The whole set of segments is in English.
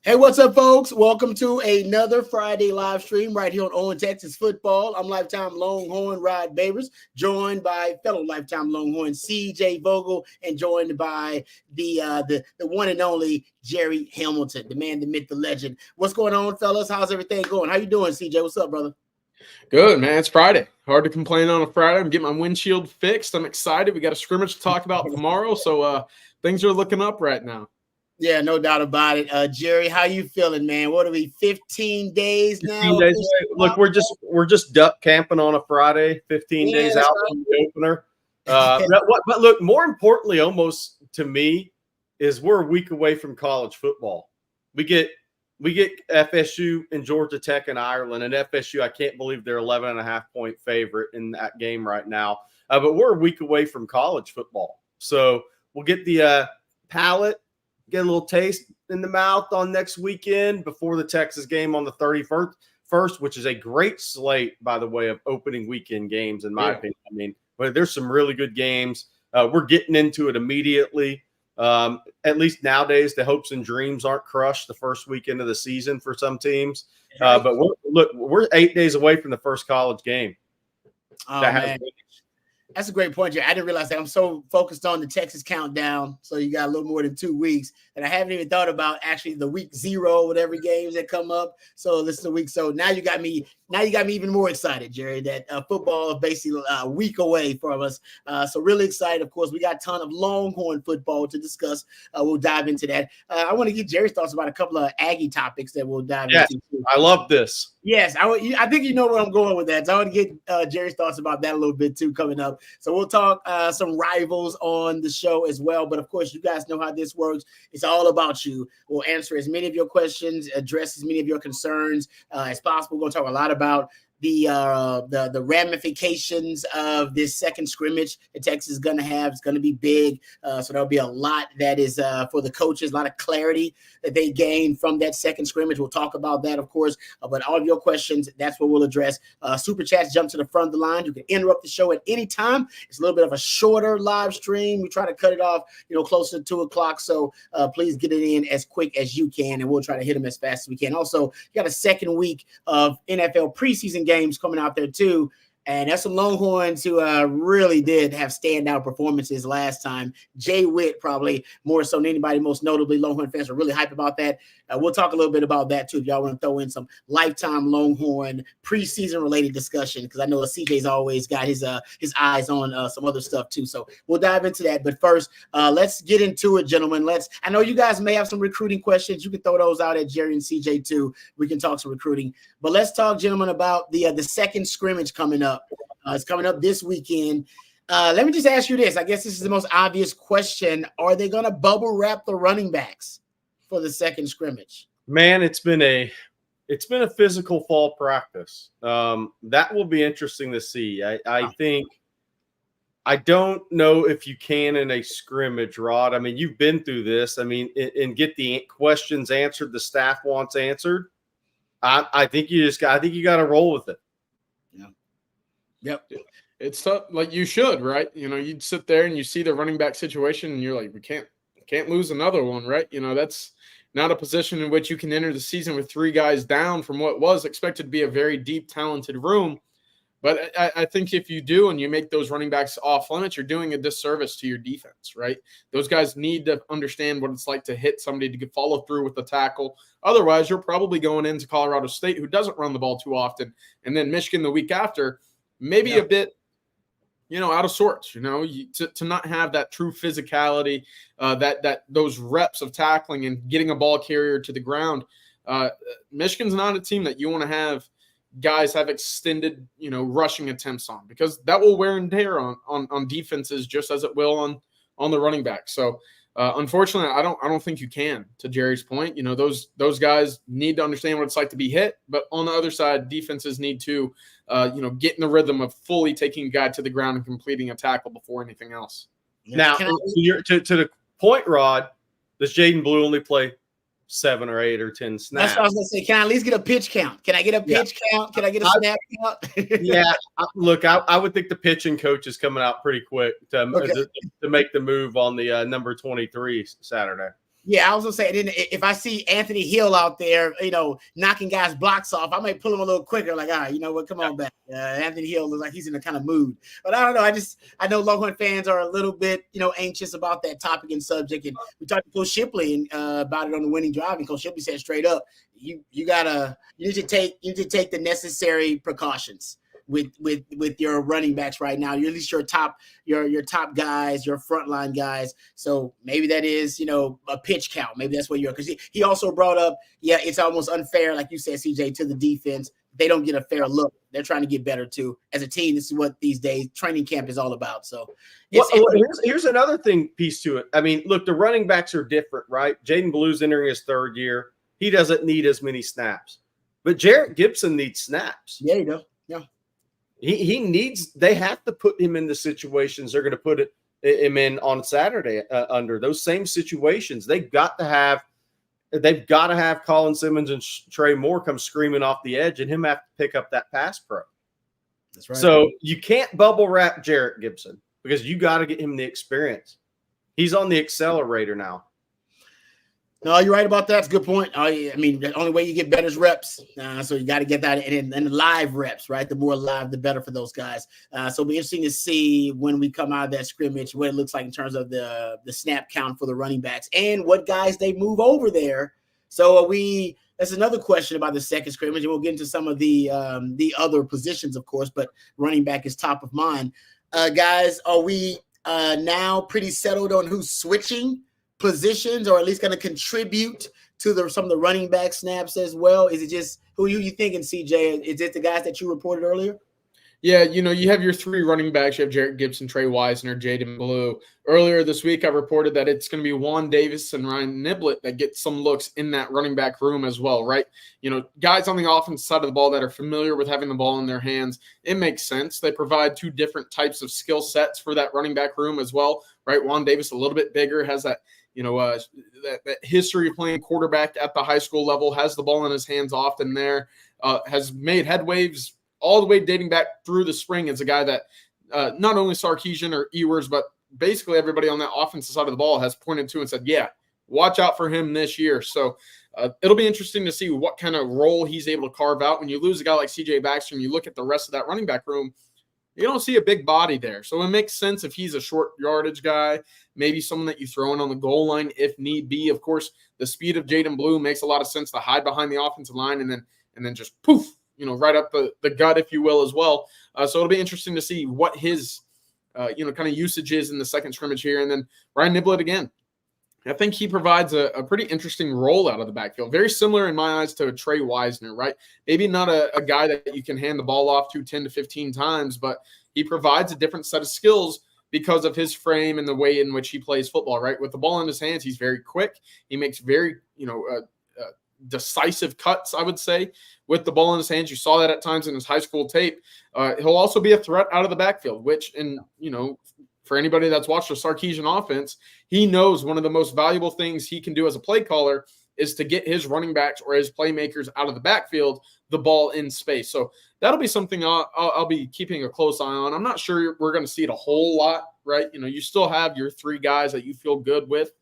Hey, what's up, folks? Welcome to another Friday live stream right here on Texas Football. I'm lifetime Longhorn Rod Babers, joined by fellow lifetime Longhorn CJ Vogel, and joined by the one and only Jerry Hamilton, the man, the myth, the legend. What's going on, fellas? How's everything going? How you doing, CJ? What's up, brother? Good, man. It's Friday. Hard to complain on a Friday. I'm getting my windshield fixed. I'm excited. We got a scrimmage to talk about tomorrow, so things are looking up right now. Yeah, no doubt about it. Jerry, how you feeling, man? What are we, 15 days now? 15 days away. Look, we're just duck camping on a Friday, 15 days out from the opener. But look, more importantly, almost to me, is we're a week away from college football. We get FSU and Georgia Tech and Ireland, and FSU, I can't believe they're 11.5-point favorite in that game right now. But we're a week away from college football. So we'll get the palate, get a little taste in the mouth on next weekend before the Texas game on the 31st, which is a great slate, by the way, of opening weekend games, in my opinion. I mean, but there's some really good games. We're getting into it immediately. At least nowadays, the hopes and dreams aren't crushed the first weekend of the season for some teams. But we're 8 days away from the first college game. Oh, man. That's a great point, Jerry. I didn't realize that. I'm so focused on the Texas countdown, so you got a little more than 2 weeks, and I haven't even thought about actually the week 0, whatever games that come up. So this is a week. So now you got me even more excited, Jerry, that football is basically a week away from us. So really excited. Of course, we got a ton of Longhorn football to discuss. We'll dive into that. I want to get Jerry's thoughts about a couple of Aggie topics that we'll dive into. I love this. Yes, I think you know where I'm going with that. So I want to get Jerry's thoughts about that a little bit too coming up. So we'll talk some rivals on the show as well. But of course, you guys know how this works. It's all about you. We'll answer as many of your questions, address as many of your concerns as possible. We're going to talk a lot about the ramifications of this second scrimmage that Texas is going to have. It's going to be big. So there'll be a lot that is for the coaches, a lot of clarity that they gain from that second scrimmage. We'll talk about that, of course. But all of your questions, that's what we'll address. Super chats jump to the front of the line. You can interrupt the show at any time. It's a little bit of a shorter live stream. We try to cut it off, closer to 2 o'clock. So please get it in as quick as you can, and we'll try to hit them as fast as we can. Also, you got a second week of NFL preseason games coming out there too. And that's some Longhorns who really did have standout performances last time. Jay Witt, probably more so than anybody, most notably, Longhorn fans are really hype about that. We'll talk a little bit about that too if y'all want to throw in some lifetime Longhorn preseason related discussion, because I know CJ's always got his eyes on some other stuff too. So we'll dive into that. But first, let's get into it, gentlemen. I know you guys may have some recruiting questions. You can throw those out at Jerry and CJ too. We can talk some recruiting. But let's talk, gentlemen, about the second scrimmage coming up. It's coming up this weekend. Let me just ask you this. I guess this is the most obvious question. Are they going to bubble wrap the running backs for the second scrimmage? Man, it's been a physical fall practice. That will be interesting to see. I think I don't know if you can in a scrimmage, Rod. I mean, you've been through this. I mean, and get the questions answered the staff wants answered. I think you got to roll with it. Yep. It's tough. Like, you should, right? You'd sit there and you see the running back situation and you're like, we can't lose another one, right? That's not a position in which you can enter the season with 3 guys down from what was expected to be a very deep, talented room. But I think if you do and you make those running backs off limits, you're doing a disservice to your defense, right? Those guys need to understand what it's like to hit somebody, to follow through with the tackle. Otherwise, you're probably going into Colorado State, who doesn't run the ball too often, and then Michigan the week after, maybe a bit, out of sorts, to not have that true physicality, that those reps of tackling and getting a ball carrier to the ground. Michigan's not a team that you want to have guys have extended, rushing attempts on, because that will wear and tear on defenses just as it will on the running back. So unfortunately, I don't think you can, to Jerry's point. Those guys need to understand what it's like to be hit, but on the other side, defenses need to get in the rhythm of fully taking a guy to the ground and completing a tackle before anything else. Now, to the point, Rod, does Jaden Blue only play 7 or 8 or 10 snaps? That's what I was going to say. Can I at least get a pitch count? Can I get a pitch count? Can I get a snap count? Look, I would think the pitching coach is coming out pretty quick to make the move on the number 23 Saturday. Yeah, I was gonna say, then if I see Anthony Hill out there, knocking guys' blocks off, I might pull him a little quicker. Like, all right, you know what? Come on back. Anthony Hill looks like he's in the kind of mood. But I don't know. I know Longhorn fans are a little bit, anxious about that topic and subject. And we talked to Coach Shipley about it on the winning drive, and Coach Shipley said straight up, you need to take the necessary precautions with your running backs right now. You're at least your top guys, your frontline guys. So maybe that is, a pitch count. Maybe that's what you're, because he also brought up, it's almost unfair, like you said, CJ, to the defense. They don't get a fair look. They're trying to get better too. As a team, this is what these days training camp is all about. So here's another piece to it. I mean, look, the running backs are different, right? Jaden Blue's entering his third year. He doesn't need as many snaps. But Jarrett Gibson needs snaps. Yeah, you know. Yeah. He needs, they have to put him in the situations they're going to put him in on Saturday under those same situations. They've got to have Colin Simmons and Trey Moore come screaming off the edge and him have to pick up that pass pro. That's right. So you can't bubble wrap Jarrett Gibson because you got to get him the experience. He's on the accelerator now. No, you're right about that. It's a good point. I mean, the only way you get better is reps. So you got to get that and live reps, right? The more live, the better for those guys. So it'll be interesting to see when we come out of that scrimmage what it looks like in terms of the snap count for the running backs and what guys they move over there. So that's another question about the second scrimmage, and we'll get into some of the other positions, of course, but running back is top of mind. Guys, are we now pretty settled on who's switching positions, or at least going to contribute to some of the running back snaps as well? Is it just who you thinking, CJ? Is it the guys that you reported earlier? Yeah, you have your three running backs. You have Jarrett Gibson, Trey Wisner, Jaden Blue. Earlier this week, I reported that it's going to be Juan Davis and Ryan Niblett that get some looks in that running back room as well, right? Guys on the offensive side of the ball that are familiar with having the ball in their hands. It makes sense. They provide two different types of skill sets for that running back room as well, right? Juan Davis a little bit bigger, has that that history of playing quarterback at the high school level, has the ball in his hands often there, has made head waves all the way dating back through the spring as a guy that not only Sarkisian or Ewers, but basically everybody on that offensive side of the ball has pointed to and said, yeah, watch out for him this year. So it'll be interesting to see what kind of role he's able to carve out. When you lose a guy like CJ Baxter and you look at the rest of that running back room, you don't see a big body there. So it makes sense if he's a short yardage guy, maybe someone that you throw in on the goal line if need be. Of course, the speed of Jaden Blue makes a lot of sense to hide behind the offensive line and then just poof, right up the gut, if you will, as well. So it'll be interesting to see what his, kind of usage is in the second scrimmage here. And then Ryan Niblett again. I think he provides a pretty interesting role out of the backfield. Very similar in my eyes to Trey Wisner, right? Maybe not a guy that you can hand the ball off to 10 to 15 times, but he provides a different set of skills because of his frame and the way in which he plays football, right? With the ball in his hands, he's very quick. He makes very, decisive cuts, I would say, with the ball in his hands. You saw that at times in his high school tape. He'll also be a threat out of the backfield, which, for anybody that's watched the Sarkisian offense, he knows one of the most valuable things he can do as a play caller is to get his running backs or his playmakers out of the backfield, the ball in space. So that'll be something I'll be keeping a close eye on. I'm not sure we're going to see it a whole lot, right? You still have your three guys that you feel good with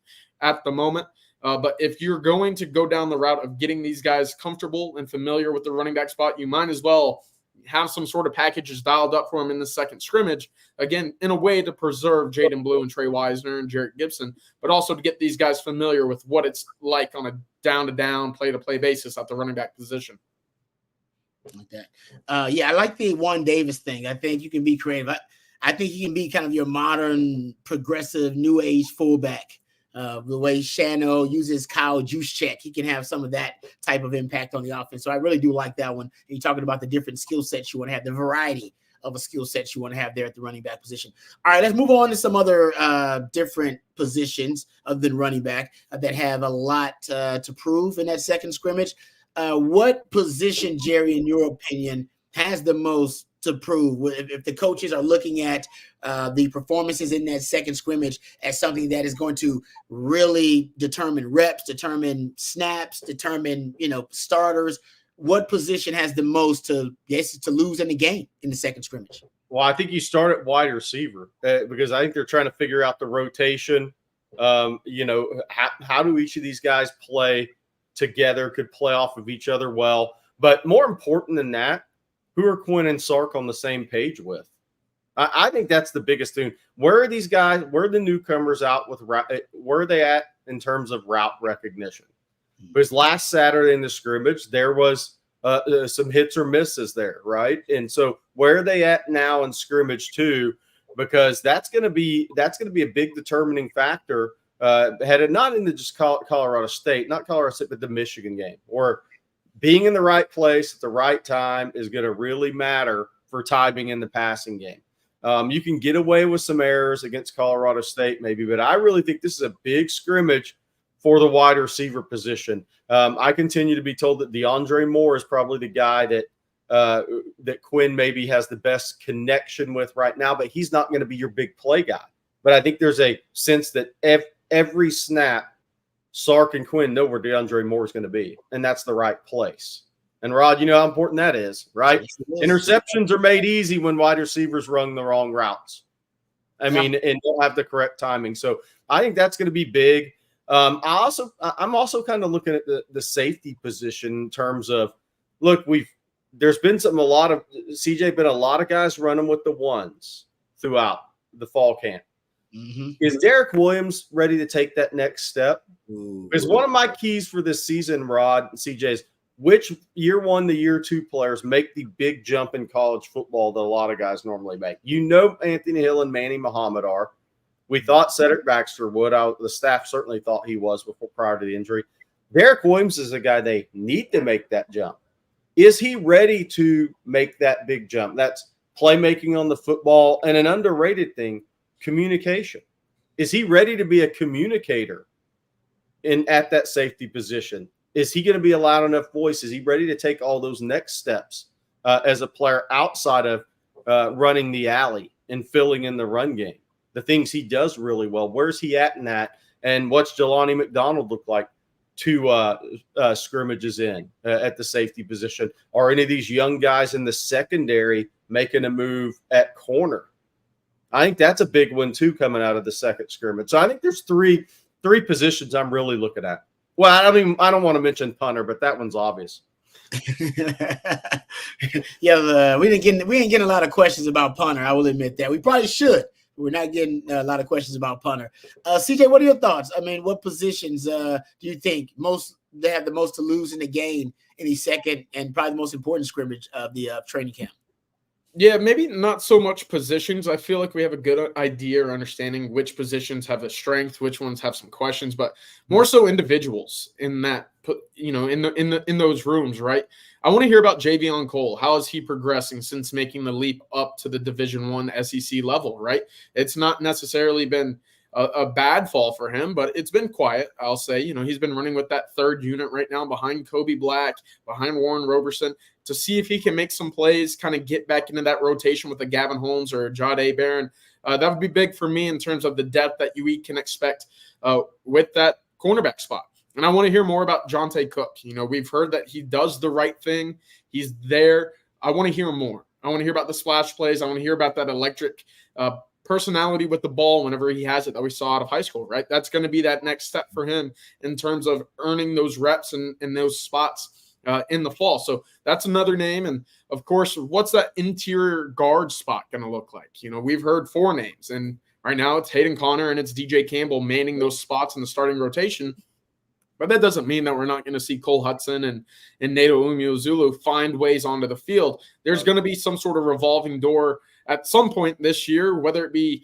at the moment. But if you're going to go down the route of getting these guys comfortable and familiar with the running back spot, you might as well have some sort of packages dialed up for them in the second scrimmage, again, in a way to preserve Jaden Blue and Trey Wisner and Jarrett Gibson, but also to get these guys familiar with what it's like on a down-to-down, play-to-play basis at the running back position. Like that. I like the Juan Davis thing. I think you can be creative. I think he can be kind of your modern, progressive, new age fullback. The way Shano uses Kyle Juszczyk, he can have some of that type of impact on the offense. So I really do like that one. And you're talking about the different skill sets you want to have, the variety of a skill set you want to have there at the running back position. All right, let's move on to some other different positions other than running back that have a lot to prove in that second scrimmage. What position, Jerry, in your opinion, has the most to prove? If the coaches are looking at the performances in that second scrimmage as something that is going to really determine reps, determine snaps, determine, starters, what position has the most to lose in the game in the second scrimmage? Well, I think you start at wide receiver because I think they're trying to figure out the rotation How do each of these guys play together, could play off of each other well. But more important than that, who are Quinn and Sark on the same page with? I think that's the biggest thing. Where are these guys? Where are the newcomers out with? Where are they at in terms of route recognition? Because last Saturday in the scrimmage, there was some hits or misses there, right? And so where are they at now in scrimmage too? Because that's going to be a big determining factor headed not into just Colorado State, not Colorado State, but the Michigan game, or being in the right place at the right time is going to really matter for timing in the passing game. You can get away with some errors against Colorado State maybe, but I really think this is a big scrimmage for the wide receiver position. I continue to be told that DeAndre Moore is probably the guy that Quinn maybe has the best connection with right now, but he's not going to be your big play guy. But I think there's a sense that every snap, Sark and Quinn know where DeAndre Moore is going to be, and that's the right place. And Rod, you know how important that is, right? Yes, interceptions are made easy when wide receivers run the wrong routes. And don't have the correct timing. So I think that's going to be big. I'm also kind of looking at the safety position in terms of, look, there's been a lot of guys running with the ones throughout the fall camp. Mm-hmm. Is Derek Williams ready to take that next step? Because one of my keys for this season, Rod and CJ, is which year one to year two players make the big jump in college football that a lot of guys normally make. Anthony Hill and Manny Muhammad are. We thought Cedric Baxter would. The staff certainly thought he was prior to the injury. Derek Williams is a guy they need to make that jump. Is he ready to make that big jump? That's playmaking on the football, and an underrated thing, communication. Is he ready to be a communicator at that safety position? Is he going to be a loud enough voice? Is he ready to take all those next steps as a player outside of running the alley and filling in the run game? The things he does really well. Where's he at in that? And what's Jelani McDonald look like 2 scrimmages in at the safety position? Are any of these young guys in the secondary making a move at corner? I think that's a big one too coming out of the second scrimmage. So I think there's three positions I'm really looking at. Well, I don't want to mention punter, but that one's obvious. Yeah, we ain't getting a lot of questions about punter. I will admit that. We probably should. We're not getting a lot of questions about punter. CJ, what are your thoughts? I mean, what positions do you think they have the most to lose in the game in the second and probably the most important scrimmage of the training camp? Yeah, maybe not so much positions. I feel like we have a good idea or understanding which positions have a strength, which ones have some questions, but more so individuals in that, in those rooms, right? I want to hear about Javion Cole. How is he progressing since making the leap up to the Division I SEC level, right? It's not necessarily been a bad fall for him, but it's been quiet, I'll say. He's been running with that third unit right now behind Kobe Black, behind Warren Roberson, to see if he can make some plays, kind of get back into that rotation with a Gavin Holmes or a Jahdae Barron. That would be big for me in terms of the depth that we can expect with that cornerback spot. And I want to hear more about Jonte Cook. We've heard that he does the right thing. He's there. I want to hear more. I want to hear about the splash plays. I want to hear about that electric personality with the ball whenever he has it that we saw out of high school, right? That's going to be that next step for him in terms of earning those reps and those spots in the fall. So that's another name. And of course, what's that interior guard spot going to look like? We've heard 4 names, and right now it's Hayden Connor and it's DJ Campbell manning those spots in the starting rotation. But that doesn't mean that we're not going to see Cole Hudson and Nato Umeozulu find ways onto the field. There's going to be some sort of revolving door at some point this year, whether it be,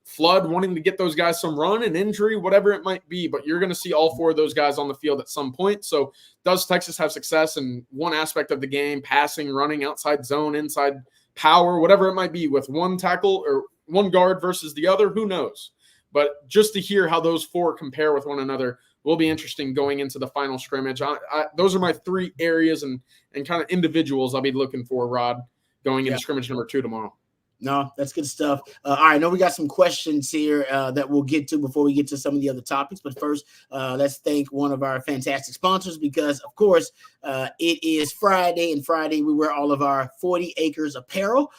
Flood wanting to get those guys some run and injury, whatever it might be. But you're going to see all 4 of those guys on the field at some point. So does Texas have success in one aspect of the game, passing, running, outside zone, inside power, whatever it might be, with one tackle or one guard versus the other? Who knows? But just to hear how those 4 compare with one another will be interesting going into the final scrimmage. Those are my 3 areas and kind of individuals I'll be looking for, Rod, going into scrimmage number 2 tomorrow. No, that's good stuff. All right, I know we got some questions here that we'll get to before we get to some of the other topics. But first, let's thank one of our fantastic sponsors because, of course, it is Friday, and Friday we wear all of our 40 Acres apparel.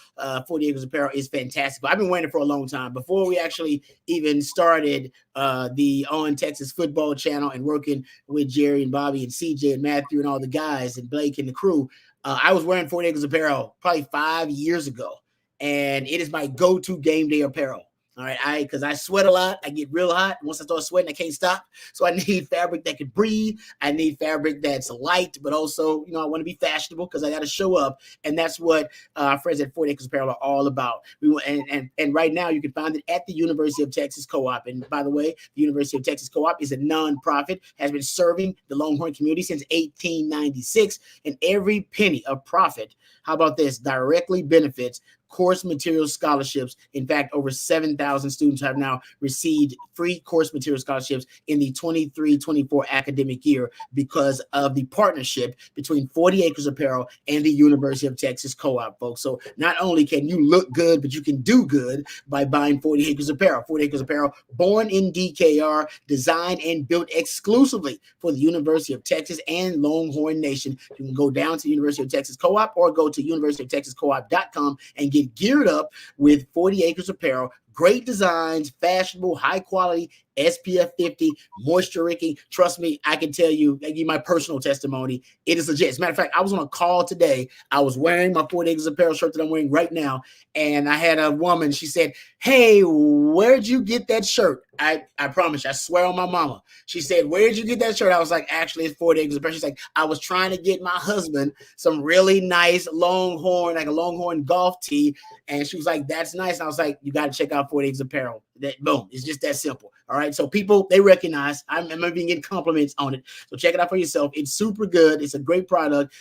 40 Acres apparel is fantastic. But I've been wearing it for a long time. Before we actually even started the On Texas Football channel and working with Jerry and Bobby and CJ and Matthew and all the guys and Blake and the crew, I was wearing 40 Acres apparel probably 5 years ago. And it is my go-to game day apparel. All right, because I sweat a lot. I get real hot. Once I start sweating, I can't stop. So I need fabric that can breathe. I need fabric that's light, but also, I want to be fashionable because I got to show up. And that's what our friends at 40 Acres Apparel are all about. And right now, you can find it at the University of Texas Co-op. And by the way, the University of Texas Co-op is a nonprofit, has been serving the Longhorn community since 1896. And every penny of profit, how about this, directly benefits course material scholarships. In fact, over 7,000 students have now received free course material scholarships in the 23-24 academic year because of the partnership between 40 Acres Apparel and the University of Texas Co-op, folks. So not only can you look good, but you can do good by buying 40 Acres Apparel. 40 Acres Apparel, born in DKR, designed and built exclusively for the University of Texas and Longhorn Nation. You can go down to the University of Texas Co-op or go to universityoftexascoop.com and get geared up with 40 Acres Apparel. Great designs, fashionable, high quality, SPF 50, moisture wicking. Trust me, I can tell you, I give you my personal testimony. It is legit. As a matter of fact, I was on a call today. I was wearing my 40 Acres Apparel shirt that I'm wearing right now. And I had a woman, she said, "Hey, where'd you get that shirt?" I promise you, I swear on my mama. She said, "Where'd you get that shirt?" I was like, "Actually, it's 40 Acres Apparel." She's like, "I was trying to get my husband some really nice Longhorn, like a Longhorn golf tee." And she was like, "That's nice." And I was like, "You got to check out 40 Acres Apparel." That boom, it's just that simple. All right. So people, they recognize I'm even getting compliments on it. So check it out for yourself. It's super good. It's a great product.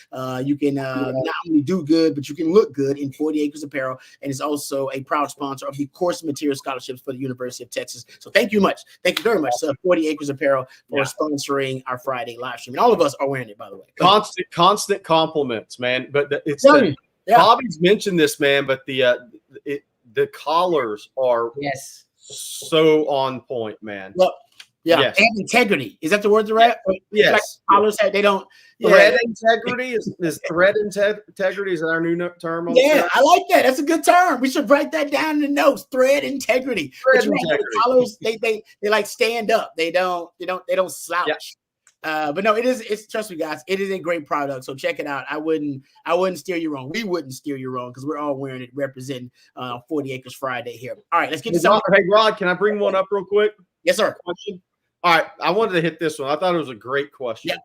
You can not only do good, but you can look good in 40 Acres Apparel. And it's also a proud sponsor of the course material scholarships for the University of Texas. So thank you very much, 40 Acres Apparel for sponsoring our Friday live stream. And all of us are wearing it, by the way. Constant compliments, man. But Bobby's mentioned this, man, but the collars are so on point, man. Well, and integrity. Is that the word they're at? Yes. Like collars, they don't. Thread integrity is thread integrity is our new term. I like that. That's a good term. We should write that down in the notes. Thread integrity. The collars, they like stand up. They don't slouch. But no, it's trust me, guys, it is a great product. So check it out. I wouldn't steer you wrong. We wouldn't steer you wrong because we're all wearing it, representing 40 Acres Friday here. All right, let's get to something. Hey, Rod, can I bring one up real quick? Yes, sir. Question. All right, I wanted to hit this one. I thought it was a great question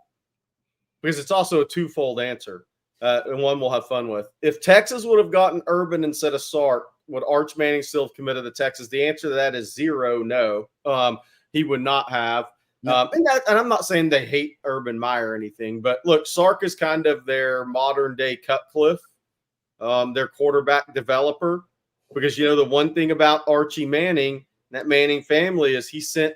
because it's also a twofold answer and one we'll have fun with. If Texas would have gotten Urban instead of Sark, would Arch Manning still have committed to Texas? The answer to that is 0. No, he would not have. And I'm not saying they hate Urban Meyer or anything, but look, Sark is kind of their modern day Cutcliffe, their quarterback developer, because the one thing about Archie Manning, that Manning family, is he sent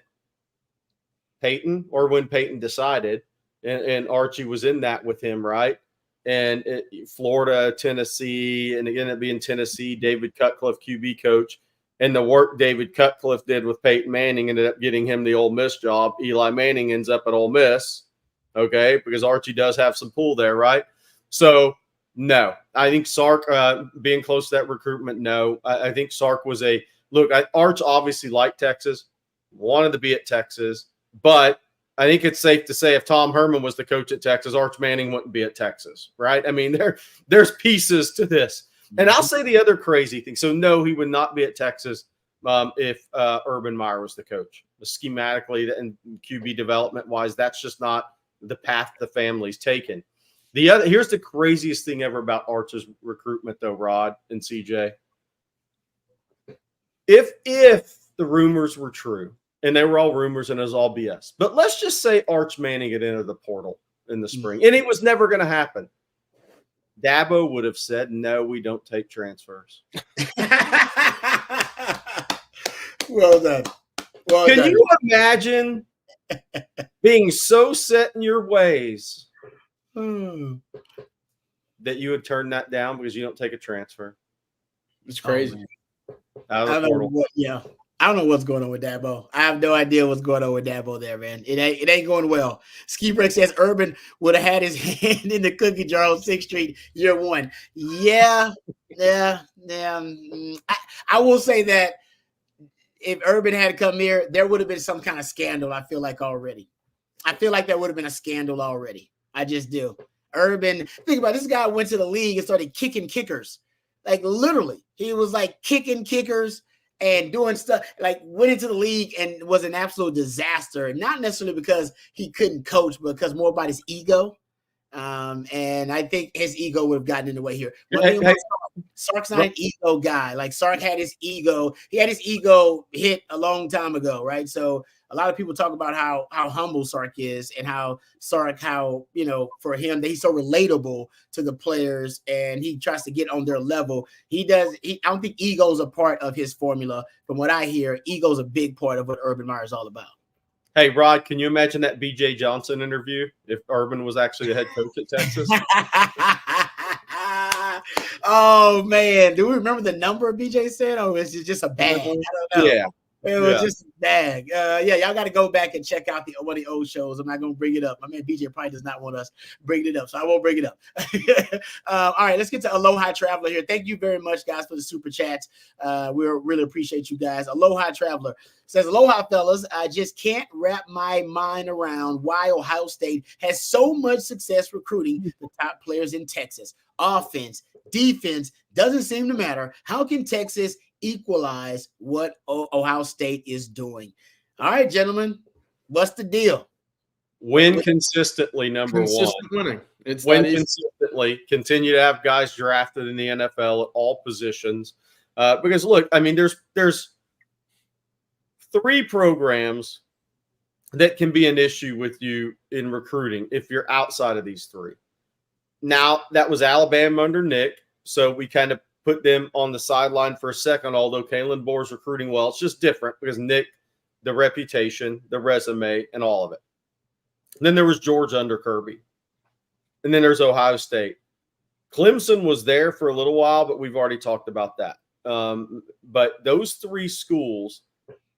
Peyton, or when Peyton decided, and Archie was in that with him, right? And Florida, Tennessee, and again, it being Tennessee, David Cutcliffe, QB coach. And the work David Cutcliffe did with Peyton Manning ended up getting him the Ole Miss job. Eli Manning ends up at Ole Miss, okay, because Archie does have some pull there, right? So, no. I think Sark, being close to that recruitment, no. I think Sark was Arch obviously liked Texas, wanted to be at Texas, but I think it's safe to say if Tom Herman was the coach at Texas, Arch Manning wouldn't be at Texas, right? I mean, there's pieces to this. And I'll say the other crazy thing. So, no, he would not be at Texas if Urban Meyer was the coach. Schematically and QB development-wise, that's just not the path the family's taken. Here's the craziest thing ever about Arch's recruitment, though, Rod and CJ. If the rumors were true, and they were all rumors and it was all BS, but let's just say Arch Manning had entered the portal in the spring, and it was never going to happen. Dabo would have said, "No, we don't take transfers." Well done. Can you imagine being so set in your ways that you would turn that down because you don't take a transfer? It's crazy. Out of the portal. I don't know what's going on with Dabo. I have no idea what's going on with Dabo there, man. It ain't going well. Ski Break says Urban would have had his hand in the cookie jar on 6th Street year 1. Yeah. I will say that if Urban had come here, there would have been some kind of scandal, I feel like already. I feel like there would have been a scandal already. I just do. Urban, think about it, this guy went to the league and started kicking kickers. Like literally. He was like kicking kickers and doing stuff, like went into the league and was an absolute disaster. Not necessarily because he couldn't coach, but because more about his ego. And I think his ego would have gotten in the way here. Sark's not an ego guy. Like Sark had his ego. He had his ego hit a long time ago, right? So a lot of people talk about how humble Sark is and how for him that he's so relatable to the players and he tries to get on their level. I don't think ego is a part of his formula. From what I hear, ego is a big part of what Urban Meyer is all about. Hey, Rod, can you imagine that B.J. Johnson interview if Urban was actually the head coach at Texas? Oh, man. Do we remember the number B.J. said? Or was it just a bag? I don't know. Yeah. It was just a bag. Y'all got to go back and check out one of the old shows. I'm not going to bring it up. My man BJ probably does not want us bringing it up, so I won't bring it up. All right, let's get to Aloha Traveler here. Thank you very much, guys, for the super chats. We really appreciate you guys. Aloha Traveler says, aloha, fellas. I just can't wrap my mind around why Ohio State has so much success recruiting the top players in Texas. Offense, defense, doesn't seem to matter. How can Texas equalize what Ohio State is doing? All right, gentlemen, what's the deal? Win consistently, consistent one. Winning. It's win consistently. Continue to have guys drafted in the NFL at all positions. Because look, I mean, there's 3 programs that can be an issue with you in recruiting if you're outside of these 3. Now, that was Alabama under Nick, so we kind of put them on the sideline for a second, although Kalen Boer's recruiting well. It's just different because Nick, the reputation, the resume, and all of it. And then there was Georgia under Kirby. And then there's Ohio State. Clemson was there for a little while, but we've already talked about that. But those 3 schools,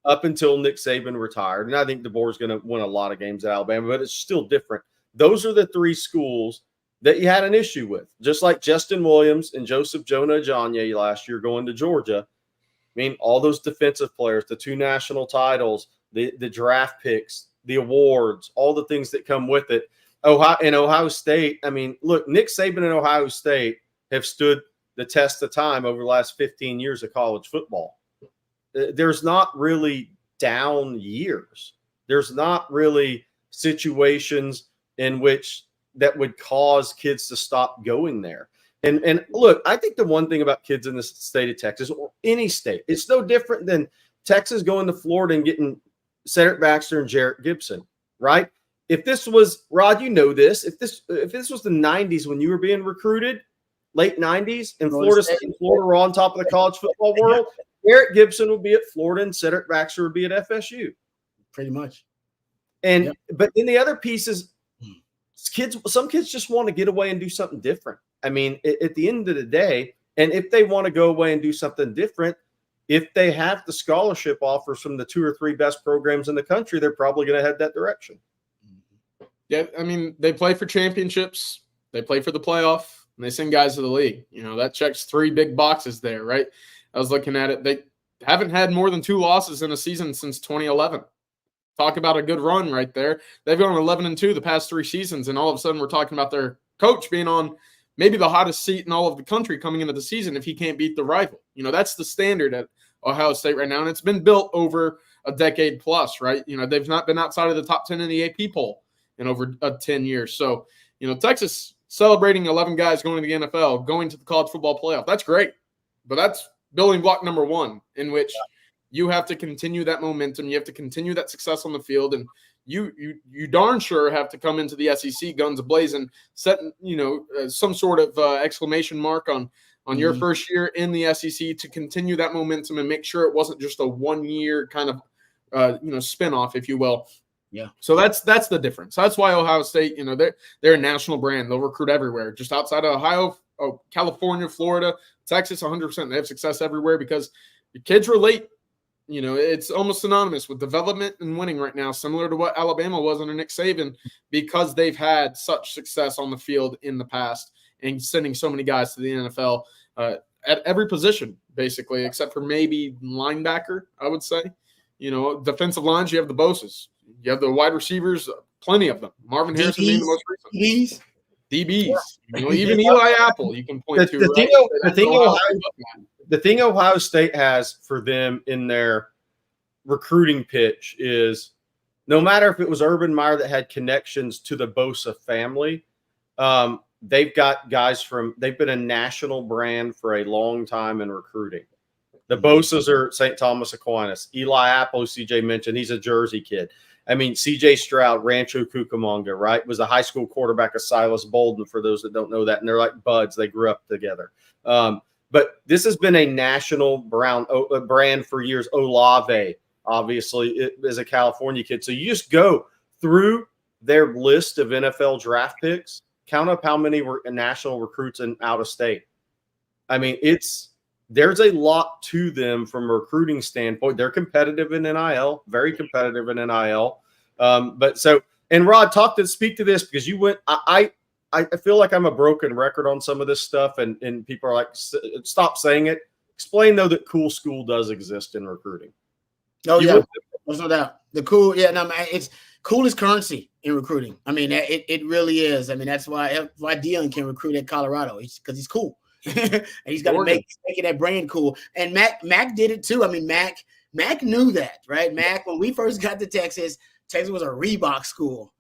up until Nick Saban retired, and I think DeBoer's going to win a lot of games at Alabama, but it's still different. Those are the 3 schools that you had an issue with, just like Justin Williams and Joseph Jonah-Ajonye last year going to Georgia. I mean, all those defensive players, the 2 national titles, the draft picks, the awards, all the things that come with it. Ohio State, I mean, look, Nick Saban and Ohio State have stood the test of time over the last 15 years of college football. There's not really down years. There's not really situations in which that would cause kids to stop going there. And look, I think the one thing about kids in the state of Texas, or any state, it's no different than Texas going to Florida and getting Cedric Baxter and Jarrett Gibson, right? If this was, Rod, you know this, if this was the 90s when you were being recruited, late 90s, and Florida State and Florida were on top of the college football world, Jarrett Gibson would be at Florida and Cedric Baxter would be at FSU. Pretty much. And but then the other piece is, some kids just want to get away and do something different. I mean, at the end of the day, and if they want to go away and do something different, if they have the scholarship offers from the 2 or 3 best programs in the country, they're probably going to head that direction. Yeah, I mean, they play for championships, they play for the playoff, and they send guys to the league. You know, that checks 3 big boxes there, right? I was looking at it. They haven't had more than 2 losses in a season since 2011. Talk about a good run right there. They've gone 11-2 the past 3 seasons, and all of a sudden we're talking about their coach being on maybe the hottest seat in all of the country coming into the season if he can't beat the rival. You know, that's the standard at Ohio State right now, and it's been built over a decade plus, right? You know, they've not been outside of the top 10 in the AP poll in over 10 years. So, you know, Texas celebrating 11 guys going to the NFL, going to the college football playoff. That's great, but that's building block number 1 in which you have to continue that momentum. You have to continue that success on the field, and you darn sure have to come into the SEC guns a-blazing, set some sort of exclamation mark on your first year in the SEC to continue that momentum and make sure it wasn't just a 1-year kind of spin-off, if you will. Yeah. So that's the difference. That's why Ohio State, they're a national brand. They'll recruit everywhere. Just outside of Ohio, California, Florida, Texas, 100%. They have success everywhere because your kids relate. You know, it's almost synonymous with development and winning right now, similar to what Alabama was under Nick Saban, because they've had such success on the field in the past and sending so many guys to the NFL at every position, basically, except for maybe linebacker, I would say. You know, defensive lines, you have the Boses. You have the wide receivers, plenty of them. Marvin Harrison being the most recent. DBs. You know, even Eli Apple you can point to. The thing Ohio State has for them in their recruiting pitch is no matter if it was Urban Meyer that had connections to the Bosa family, they've got guys they've been a national brand for a long time in recruiting. The Bosas are St. Thomas Aquinas. Eli Apple, who CJ mentioned, he's a Jersey kid. I mean, CJ Stroud, Rancho Cucamonga, right, was a high school quarterback of Silas Bolden, for those that don't know that. And they're like buds. They grew up together. But this has been a national brand for years. Olave, obviously, is a California kid. So you just go through their list of NFL draft picks, count up how many were national recruits and out of state. I mean, there's a lot to them from a recruiting standpoint. They're competitive in NIL, very competitive in NIL. And Rod, speak to this because you went. I feel like I'm a broken record on some of this stuff, and people are like, stop saying it. Explain though that cool school does exist in recruiting. Oh yeah, there's no doubt. The cool, yeah, no, man, it's cool is currency in recruiting. I mean, it really is. I mean, that's why Dion can recruit at Colorado because he's cool. And he's got to make that brand cool. And Mac did it too. I mean, Mac knew that, right? Mac, when we first got to Texas was a Reebok school.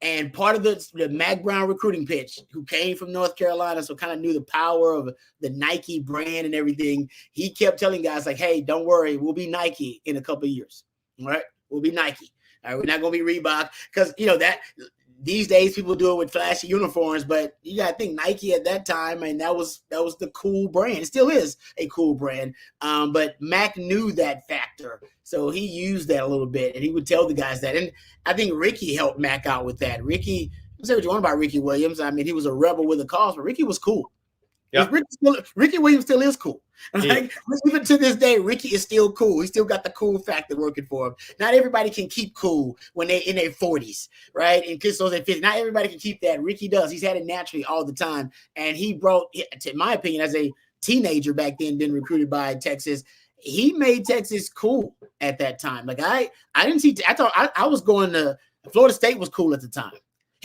And part of the Mac Brown recruiting pitch, who came from North Carolina, so kind of knew the power of the Nike brand and everything, he kept telling guys like, hey, don't worry, we'll be Nike in a couple of years. All right? We'll be Nike. All right, we're not going to be Reebok because, you know, that – these days people do it with flashy uniforms, but you got to think Nike at that time, and that was the cool brand. It still is a cool brand. But Mac knew that factor, so he used that a little bit, and he would tell the guys that. And I think Ricky helped Mac out with that. Ricky, say what you want about Ricky Williams. I mean, he was a rebel with a cause, but Ricky was cool. Yeah. Ricky Williams still is cool. Like, even to this day, Ricky is still cool. He still got the cool factor working for him. Not everybody can keep cool when they're in their 40s, right? And Christos at 50. Not everybody can keep that. Ricky does. He's had it naturally all the time. And he brought, in my opinion, as a teenager back then, been recruited by Texas, he made Texas cool at that time. Like I didn't see, I thought I was going to, Florida State was cool at the time.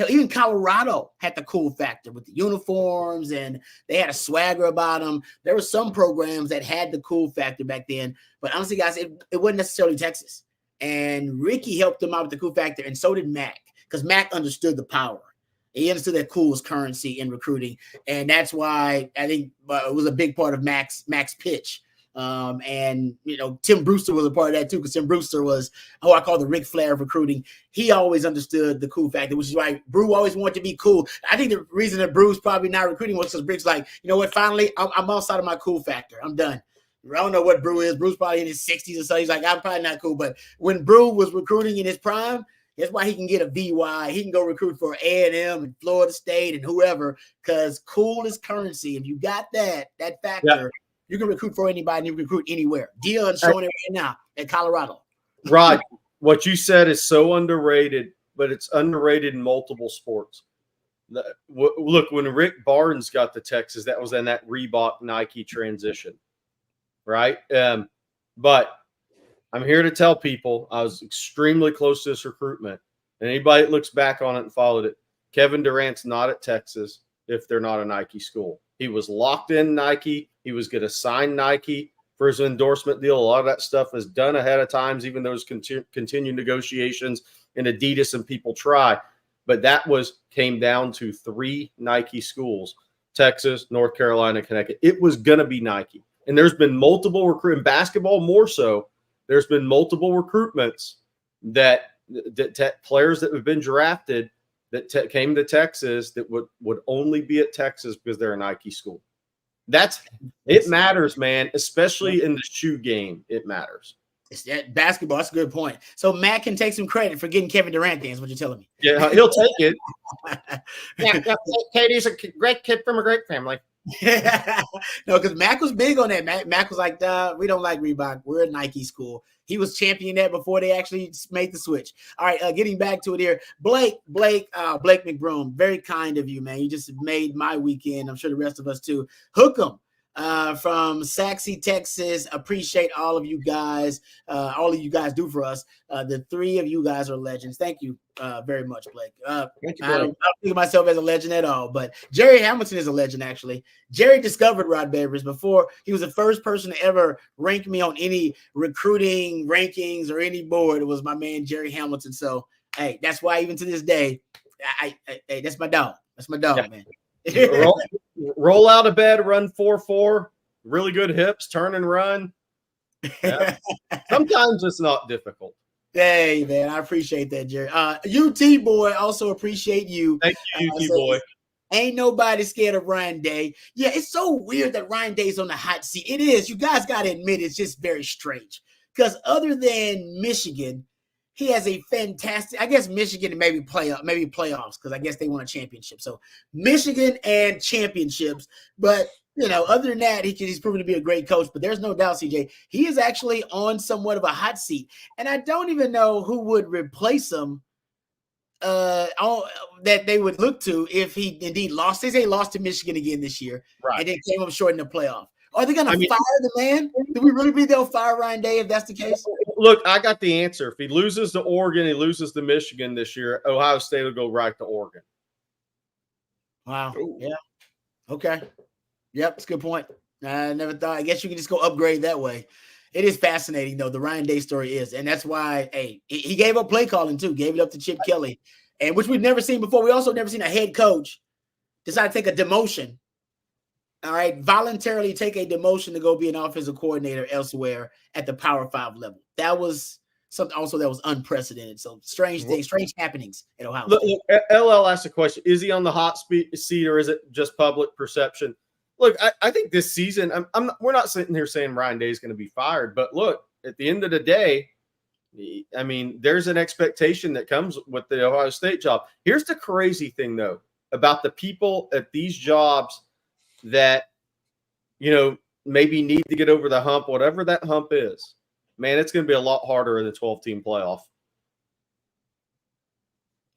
Even Colorado had the cool factor with the uniforms, and they had a swagger about them. There were some programs that had the cool factor back then, but honestly, guys, it wasn't necessarily Texas. And Ricky helped them out with the cool factor, and so did Mac, because Mac understood the power. He understood that cool was currency in recruiting, and that's why I think it was a big part of Mac's pitch. And you know, Tim Brewster was a part of that too, because Tim Brewster was who I call the Ric Flair of recruiting. He always understood the cool factor, which is why Brew always wanted to be cool. I think the reason that Brew's probably not recruiting was because Brew's like, you know what, finally I'm outside of my cool factor. I'm done. I don't know what Brew is. Brew's probably in his 60s or so. He's like, I'm probably not cool. But when Brew was recruiting in his prime, that's why he can get a VY. He can go recruit for A&M and Florida State and whoever, because cool is currency. If you got that factor, you can recruit for anybody and you can recruit anywhere. Dion's showing it right now at Colorado. Rod, what you said is so underrated, but it's underrated in multiple sports. Look, when Rick Barnes got to Texas, that was in that Reebok Nike transition, right? But I'm here to tell people I was extremely close to this recruitment. And anybody that looks back on it and followed it, Kevin Durant's not at Texas if they're not a Nike school. He was locked in Nike. He was going to sign Nike for his endorsement deal. A lot of that stuff was done ahead of times, even those continued negotiations and Adidas and people try. But that came down to 3 Nike schools, Texas, North Carolina, Connecticut. It was going to be Nike. And there's been multiple recruitment, basketball more so. There's been multiple recruitments that players that have been drafted that came to Texas that would only be at Texas because they're a Nike school. It matters, man, especially in the shoe game. It matters. It's that basketball. That's a good point. So Matt can take some credit for getting Kevin Durant things. What you're telling me? Yeah, he'll take it. Yeah, Katie's a great kid from a great family. No, because Mac was big on that. Mac was like, we don't like Reebok. We're a Nike school. He was championing that before they actually made the switch. All right, getting back to it here. Blake McBroom, very kind of you, man. You just made my weekend. I'm sure the rest of us too. Hook 'em. From Saxe, Texas. Appreciate all of you guys. All of you guys do for us. The three of you guys are legends. Thank you very much, Blake. Thank you, Blake. I don't think of myself as a legend at all, but Jerry Hamilton is a legend, actually. Jerry discovered Rod Babers before he was the first person to ever rank me on any recruiting rankings or any board. It was my man, Jerry Hamilton. So, hey, that's why even to this day, hey, that's my dog. That's my dog, man. roll out of bed, run 4.4, really good hips, turn and run. Yeah. Sometimes it's not difficult. Hey, man, I appreciate that, Jerry. UT boy, also appreciate you. Thank you, UT boy. Ain't nobody scared of Ryan Day. Yeah, it's so weird that Ryan Day's on the hot seat. It is. You guys got to admit it's just very strange. Because other than Michigan, he has a fantastic, I guess Michigan and maybe playoffs, because I guess they won a championship. So Michigan and championships. But, other than that, he's proven to be a great coach. But there's no doubt, CJ, he is actually on somewhat of a hot seat. And I don't even know who would replace him that they would look to if he indeed lost. They say he lost to Michigan again this year. Right. And then came up short in the playoff. Are they going to fire the man? Do we really believe they'll fire Ryan Day if that's the case? Look, I got the answer. If he loses to Oregon, he loses to Michigan this year, Ohio State will go right to Oregon. Wow. Ooh. Yeah. Okay. Yep. That's a good point. I never thought. I guess you can just go upgrade that way. It is fascinating, though. The Ryan Day story is. And that's why, he gave up play calling, too. Gave it up to Chip Kelly, and which we've never seen before. We also never seen a head coach decide to take a demotion. All right, voluntarily take a demotion to go be an offensive coordinator elsewhere at the Power 5 level. That was something also that was unprecedented. So strange things, strange happenings at Ohio State. Look, LL asked a question. Is he on the hot seat or is it just public perception? Look, I think this season, we're not sitting here saying Ryan Day is going to be fired. But look, at the end of the day, I mean, there's an expectation that comes with the Ohio State job. Here's the crazy thing, though, about the people at these jobs that, maybe need to get over the hump, whatever that hump is. Man, it's going to be a lot harder in the 12-team playoff.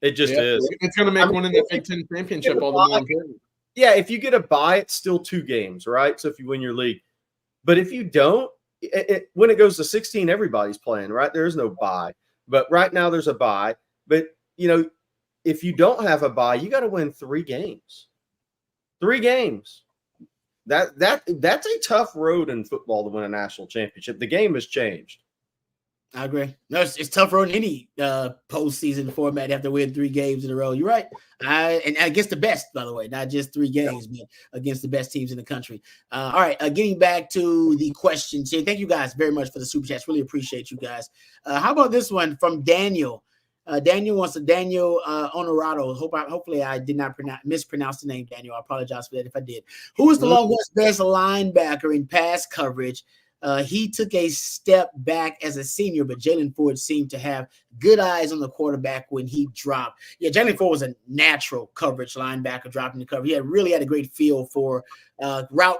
It just is. It's going to make one in the Big Ten championship all the more important. Yeah, if you get a bye, it's still 2 games, right? So if you win your league. But if you don't, when it goes to 16, everybody's playing, right? There is no bye. But right now there's a bye. But, if you don't have a bye, you got to win 3 games. 3 games. That's a tough road in football to win a national championship. The game has changed. I agree. No, it's tough road in any postseason format after win 3 games in a row. You're right. And against the best, by the way, not just 3 games, but against the best teams in the country. All right, getting back to the questions here. Thank you guys very much for the super chats. Really appreciate you guys. How about this one from Daniel? Daniel Honorado. Hopefully I did not mispronounce the name, Daniel. I apologize for that if I did. Who is the Longhorns' best linebacker in pass coverage? He took a step back as a senior, but Jalen Ford seemed to have good eyes on the quarterback when he dropped. Yeah, Jalen Ford was a natural coverage linebacker dropping the cover. He really had a great feel for route,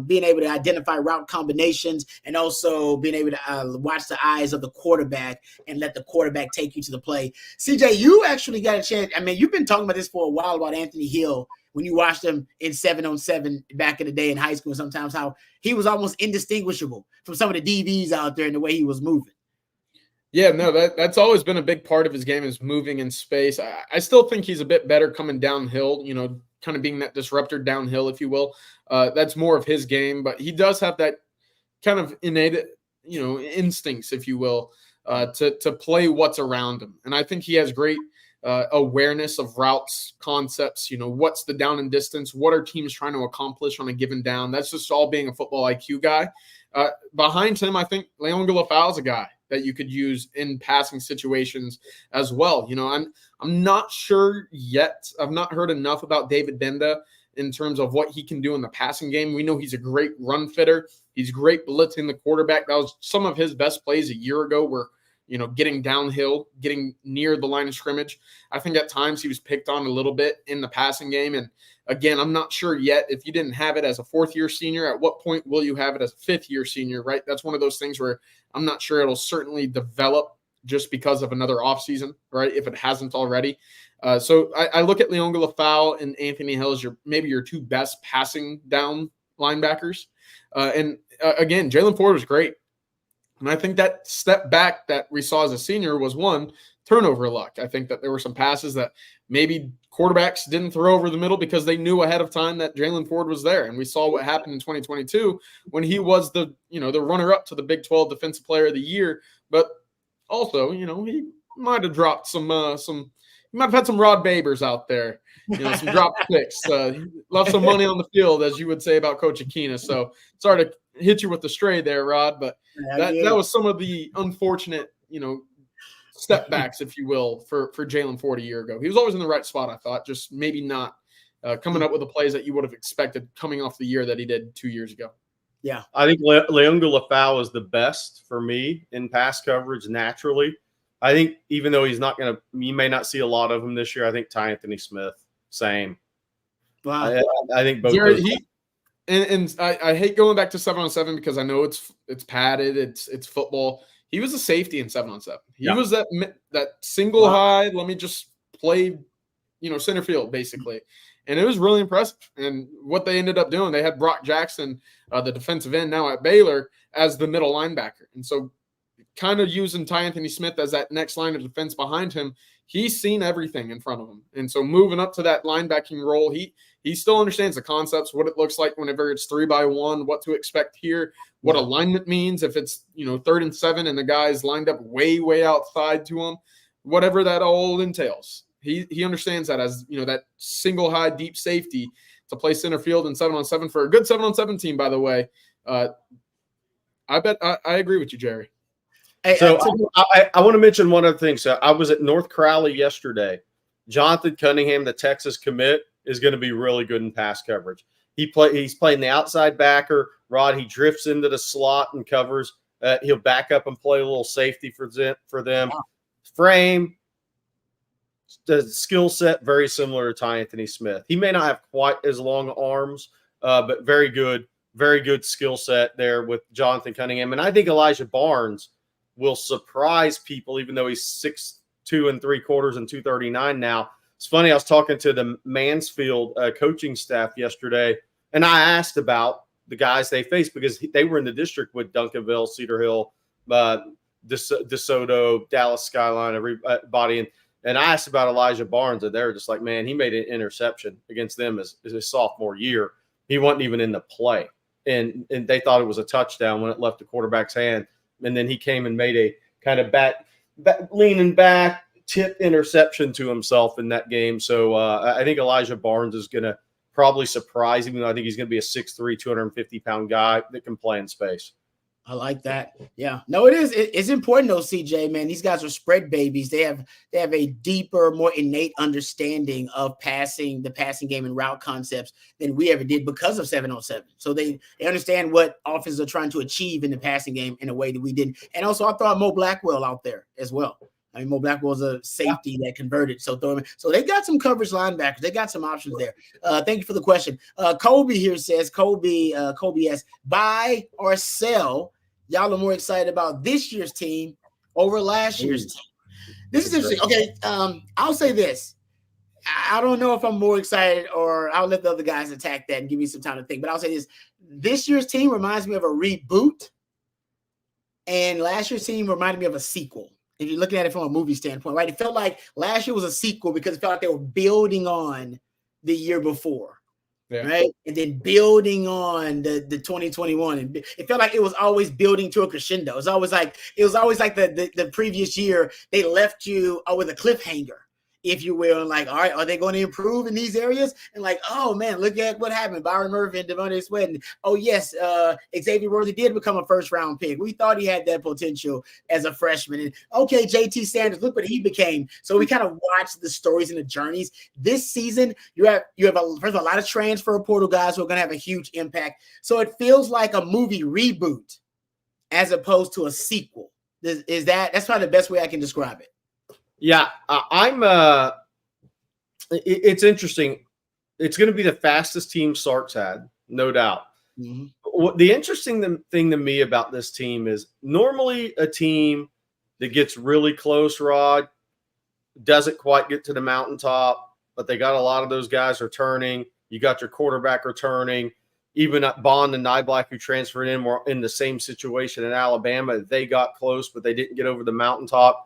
being able to identify route combinations and also being able to watch the eyes of the quarterback and let the quarterback take you to the play. CJ, you actually got a chance. I mean, you've been talking about this for a while about Anthony Hill. When you watched him in 7-on-7 back in the day in high school, sometimes how he was almost indistinguishable from some of the DBs out there in the way he was moving. Yeah, no, that's always been a big part of his game is moving in space. I still think he's a bit better coming downhill, kind of being that disruptor downhill, if you will. That's more of his game, but he does have that kind of innate, instincts, if you will, to play what's around him. And I think he has great awareness of routes, concepts, what's the down and distance, what are teams trying to accomplish on a given down. That's just all being a football IQ guy. Behind him, I think Leon Galafau is a guy that you could use in passing situations as well. I'm not sure yet. I've not heard enough about David Benda in terms of what he can do in the passing game. We know he's a great run fitter. He's great blitzing the quarterback. That was some of his best plays a year ago were getting downhill, getting near the line of scrimmage. I think at times he was picked on a little bit in the passing game. And again, I'm not sure yet if you didn't have it as a fourth-year senior, at what point will you have it as a fifth-year senior, right? That's one of those things where I'm not sure it'll certainly develop just because of another offseason, right, if it hasn't already. So I look at Leonga Lafau and Anthony Hill as maybe your two best passing down linebackers. And again, Jalen Ford was great. And I think that step back that we saw as a senior was one, turnover luck. I think that there were some passes that maybe quarterbacks didn't throw over the middle because they knew ahead of time that Jalen Ford was there. And we saw what happened in 2022 when he was the runner-up to the Big 12 Defensive Player of the Year. But also, he might have dropped he might have had some Rod Babers out there, some drop picks. Left some money on the field, as you would say about Coach Aquina. So sorry to hit you with the stray there, Rod, but that was some of the unfortunate, step backs, if you will, for Jalen Ford a year ago. He was always in the right spot, I thought, just maybe not coming up with the plays that you would have expected coming off the year that he did 2 years ago. Yeah. I think Leonga Lafau is the best for me in pass coverage naturally. I think even though you may not see a lot of him this year, I think Ty Anthony Smith, same. Wow. I think both. Jared, I hate going back to 7-on-7 because I know it's padded, it's football. He was a safety in 7-on-7. He was that single high. Let me just play, center field basically, and it was really impressive. And what they ended up doing, they had Brock Jackson, the defensive end now at Baylor, as the middle linebacker, and so kind of using Ty Anthony Smith as that next line of defense behind him. He's seen everything in front of him, and so moving up to that linebacking role, he still understands the concepts, what it looks like whenever it's 3-by-1, what to expect here, what alignment means if it's 3rd and 7 and the guy's lined up way outside to him, whatever that all entails. He understands that as that single high deep safety to play center field in 7-on-7 for a good 7-on-7 team. By the way, I bet I agree with you, Jerry. So I want to mention one other thing. So I was at North Crowley yesterday. Jonathan Cunningham, the Texas commit, is going to be really good in pass coverage. He's playing the outside backer. Rod, he drifts into the slot and covers. He'll back up and play a little safety for them. Wow. Frame, the skill set, very similar to Ty Anthony Smith. He may not have quite as long arms, but very good skill set there with Jonathan Cunningham. And I think Elijah Barnes will surprise people, even though he's 6'2 3/4 and 239 now. It's funny, I was talking to the Mansfield coaching staff yesterday, and I asked about the guys they faced because they were in the district with Duncanville, Cedar Hill, DeSoto, Dallas Skyline, everybody. And I asked about Elijah Barnes, and they were just like, man, he made an interception against them as his sophomore year. He wasn't even in the play. And they thought it was a touchdown when it left the quarterback's hand. And then he came and made a kind of back leaning back tip interception to himself in that game. So I think Elijah Barnes is going to probably surprise him. I think he's going to be a 6'3", 250-pound guy that can play in space. I like that. Yeah. No, it is. It's important though, CJ, man. These guys are spread babies. They have a deeper, more innate understanding of the passing game and route concepts than we ever did because of 7-on-7. So they understand what offenses are trying to achieve in the passing game in a way that we didn't. And also I thought Mo Blackwell out there as well. I mean, Mo Blackwell's a safety that converted. So they got some coverage linebackers. They got some options there. Thank you for the question. Kobe here says, Kobe asks, buy or sell. Y'all are more excited about this year's team over last year's team. This is interesting. Okay, I'll say this. I don't know if I'm more excited, or I'll let the other guys attack that and give me some time to think. But I'll say this. This year's team reminds me of a reboot, and last year's team reminded me of a sequel. If you're looking at it from a movie standpoint, right? It felt like last year was a sequel because it felt like they were building on the year before. Yeah. Right. And then building on the 2021. And it felt like it was always building to a crescendo. It was always like the previous year, they left you with a cliffhanger, if you will. And like, all right, are they going to improve in these areas? And like, oh man, look at what happened. Byron Murphy and Devontae Sweat. And oh yes, Xavier Worthy did become a first-round pick. We thought he had that potential as a freshman. And okay, JT Sanders, look what he became. So we kind of watched the stories and the journeys. This season, you have a lot of transfer portal guys who are going to have a huge impact. So it feels like a movie reboot as opposed to a sequel. That's probably the best way I can describe it. Yeah, it's interesting. It's going to be the fastest team Sark's had, no doubt. Mm-hmm. The interesting thing to me about this team is normally a team that gets really close, Rod, doesn't quite get to the mountaintop, but they got a lot of those guys returning. You got your quarterback returning. Even Bond and Nyblack, who transferred in, were in the same situation in Alabama. They got close, but they didn't get over the mountaintop.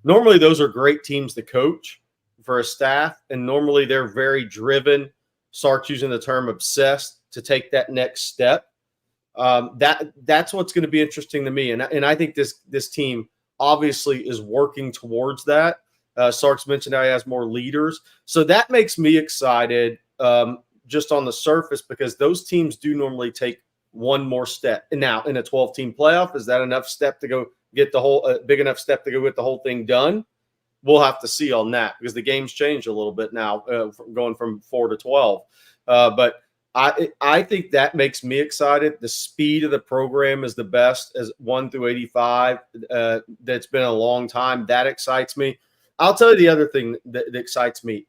Normally, those are great teams to coach for a staff, and normally they're very driven. Sark's using the term obsessed to take that next step. That's what's going to be interesting to me, and I think this team obviously is working towards that. Sark's mentioned how he has more leaders, so that makes me excited. Just on the surface, because those teams do normally take one more step. And now in a 12-team playoff, is that enough step to go get the whole big enough step to go get the whole thing done? We'll have to see on that, because the game's changed a little bit now, going from 4 to 12. But I think that makes me excited. The speed of the program is the best, as 1 through 85. That's been a long time. That excites me. I'll tell you the other thing that excites me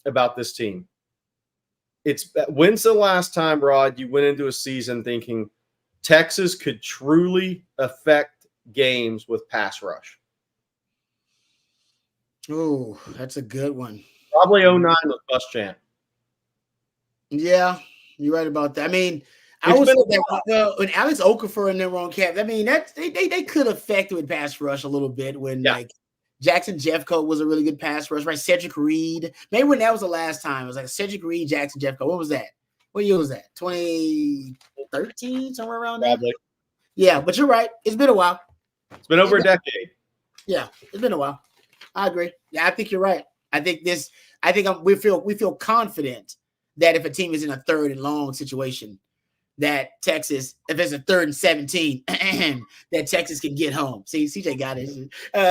about this team. When's the last time, Rod, you went into a season thinking Texas could truly affect games with pass rush? Oh, that's a good one. Probably 09 with Bus Champ. Yeah, you're right about that. I mean, I was when Alex Okafor and them were on camp. I mean, they could affect with pass rush a little bit when like Jackson Jeffcoat was a really good pass rush, right? Cedric Reed. Maybe when that was the last time. It was like Cedric Reed, Jackson Jeffcoat. What was that? What year was that? 2013, somewhere around there? Probably. Yeah, but you're right. It's been a while. It's been over a decade. Yeah, it's been a while. I agree. Yeah, I think you're right. We feel confident that if a team is in a 3rd and long situation, that Texas, if it's a 3rd and 17, that Texas can get home. See, CJ got it. All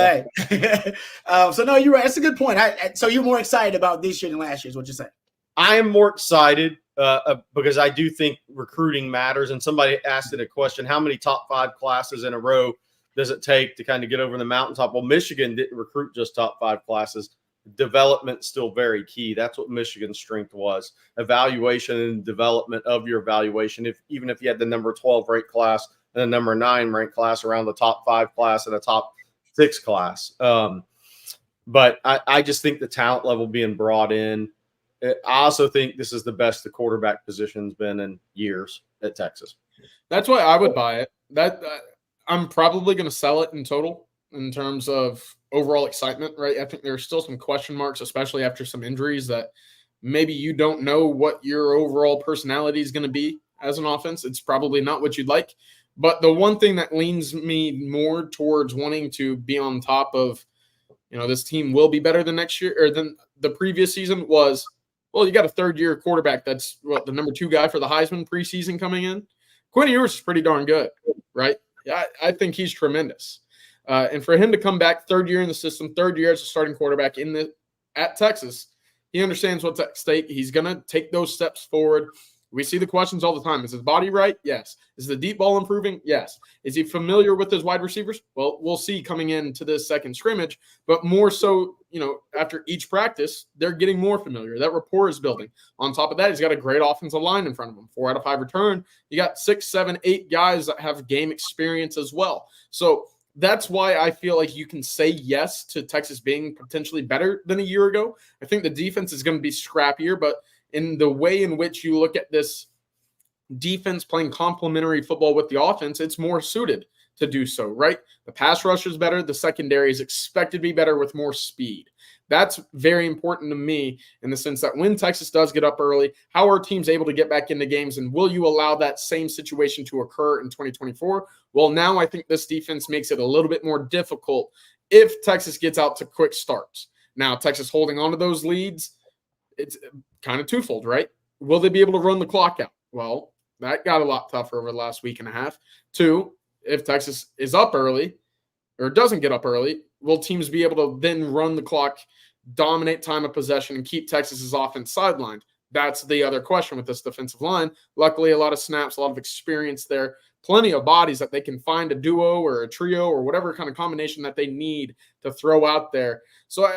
right. So no, you're right. That's a good point. So you're more excited about this year than last year is what you're saying. I am more excited because I do think recruiting matters. And somebody asked it a question, how many top 5 classes in a row does it take to kind of get over the mountaintop? Well, Michigan didn't recruit just top 5 classes. Development still very key. That's what Michigan's strength was. Evaluation and development of your evaluation. Even if you had the number 12 ranked class and a number 9 ranked class around the top 5 class and a top 6 class. But I just think the talent level being brought in. I also think this is the best the quarterback position's been in years at Texas. That's why I would buy it. I'm probably going to sell it in total in terms of overall excitement, right? I think there's still some question marks, especially after some injuries, that maybe you don't know what your overall personality is going to be as an offense. It's probably not what you'd like. But the one thing that leans me more towards wanting to be on top of, this team will be better than next year or than the previous season was, well, you got a 3rd-year quarterback that's the number 2 guy for the Heisman preseason coming in. Quinn Ewers is pretty darn good, right? I think he's tremendous. And for him to come back 3rd year in the system, 3rd year as a starting quarterback at Texas, he understands what's at stake. He's going to take those steps forward. We see the questions all the time. Is his body right? Yes. Is the deep ball improving? Yes. Is he familiar with his wide receivers? Well, we'll see coming into this second scrimmage, but more so, after each practice, they're getting more familiar. That rapport is building. On top of that, he's got a great offensive line in front of him. 4 out of 5 return. You got 6, 7, 8 guys that have game experience as well. So that's why I feel like you can say yes to Texas being potentially better than a year ago. I think the defense is going to be scrappier, but in the way in which you look at this defense playing complementary football with the offense, it's more suited to do so, right? The pass rush is better. The secondary is expected to be better with more speed. That's very important to me in the sense that when Texas does get up early, how are teams able to get back into games, and will you allow that same situation to occur in 2024? Well, now I think this defense makes it a little bit more difficult if Texas gets out to quick starts. Now, Texas holding on to those leads, it's kind of twofold, right? Will they be able to run the clock out? Well, that got a lot tougher over the last week and a half. 2, if Texas is up early or doesn't get up early, will teams be able to then run the clock, dominate time of possession, and keep Texas's offense sidelined? That's the other question with this defensive line. Luckily, a lot of snaps, a lot of experience there. plenty of bodies that they can find a duo or a trio or whatever kind of combination that they need to throw out there. So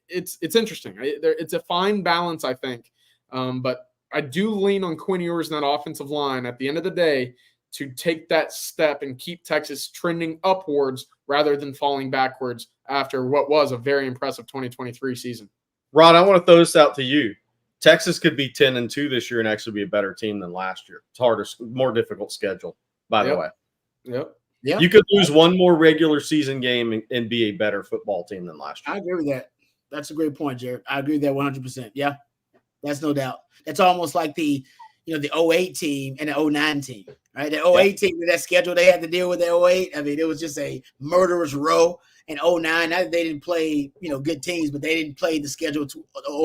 it's interesting. It's a fine balance, I think. But I do lean on Quinn Ewers and that offensive line at the end of the day to take that step and keep Texas trending upwards rather than falling backwards after what was a very impressive 2023 season. Rod, I want to throw this out to you. Texas could be 10-2 this year and actually be a better team than last year. It's harder, more difficult schedule, by the way. Yep. Yeah. You could lose one more regular season game and be a better football team than last year. I agree with that. That's a great point, Jared. I agree with that 100%. Yeah, that's no doubt. That's almost like the 08 team and the 09 team, right? The 08 team, that schedule they had to deal with the 08. I mean, it was just a murderous row. And 09, they didn't play, good teams, but they didn't play the schedule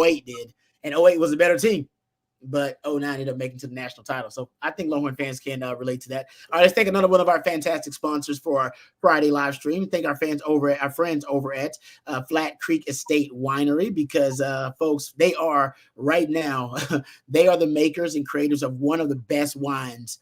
08 did. And 08 was a better team. But 09 ended up making to the national title. So I think Longhorn fans can relate to that. All right, let's take another one of our fantastic sponsors for our Friday live stream. Thank our friends over at Flat Creek Estate Winery, because folks, they are right now, they are the makers and creators of one of the best wines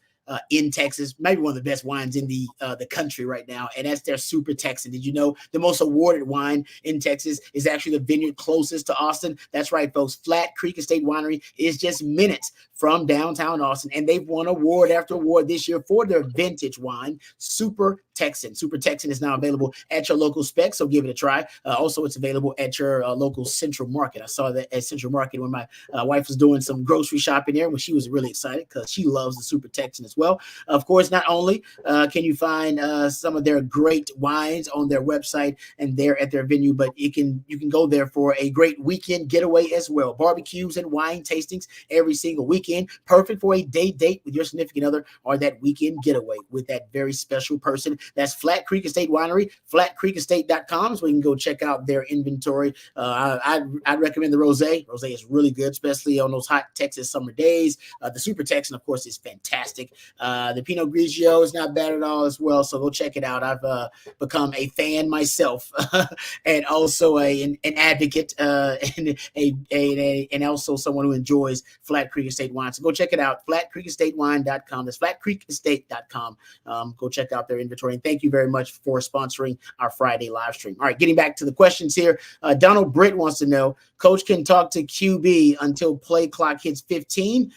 in Texas, maybe one of the best wines in the country right now, and that's their Super Texan. Did you know the most awarded wine in Texas is actually the vineyard closest to Austin? That's right, folks. Flat Creek Estate Winery is just minutes from downtown Austin, and they've won award after award this year for their vintage wine, Super Texan. Super Texan is now available at your local spec, so give it a try. Also, it's available at your local Central Market. I saw that at Central Market when my wife was doing some grocery shopping there, when she was really excited because she loves the Super Texan as well. Of course, not only can you find some of their great wines on their website and there at their venue, but you can go there for a great weekend getaway as well. Barbecues and wine tastings every single weekend, perfect for a date with your significant other or that weekend getaway with that very special person. That's Flat Creek Estate Winery. FlatCreekEstate.com is where you can go check out their inventory. I'd recommend the rosé. Rosé is really good, especially on those hot Texas summer days. The Super Texan, of course, is fantastic. The Pinot Grigio is not bad at all as well, so go check it out. I've become a fan myself, and also an advocate, and also someone who enjoys Flat Creek Estate Wine. So go check it out, FlatCreekEstateWine.com. That's FlatCreekEstate.com. Go check out their inventory, and thank you very much for sponsoring our Friday live stream. All right, getting back to the questions here. Donald Britt wants to know, Coach can talk to QB until play clock hits 15.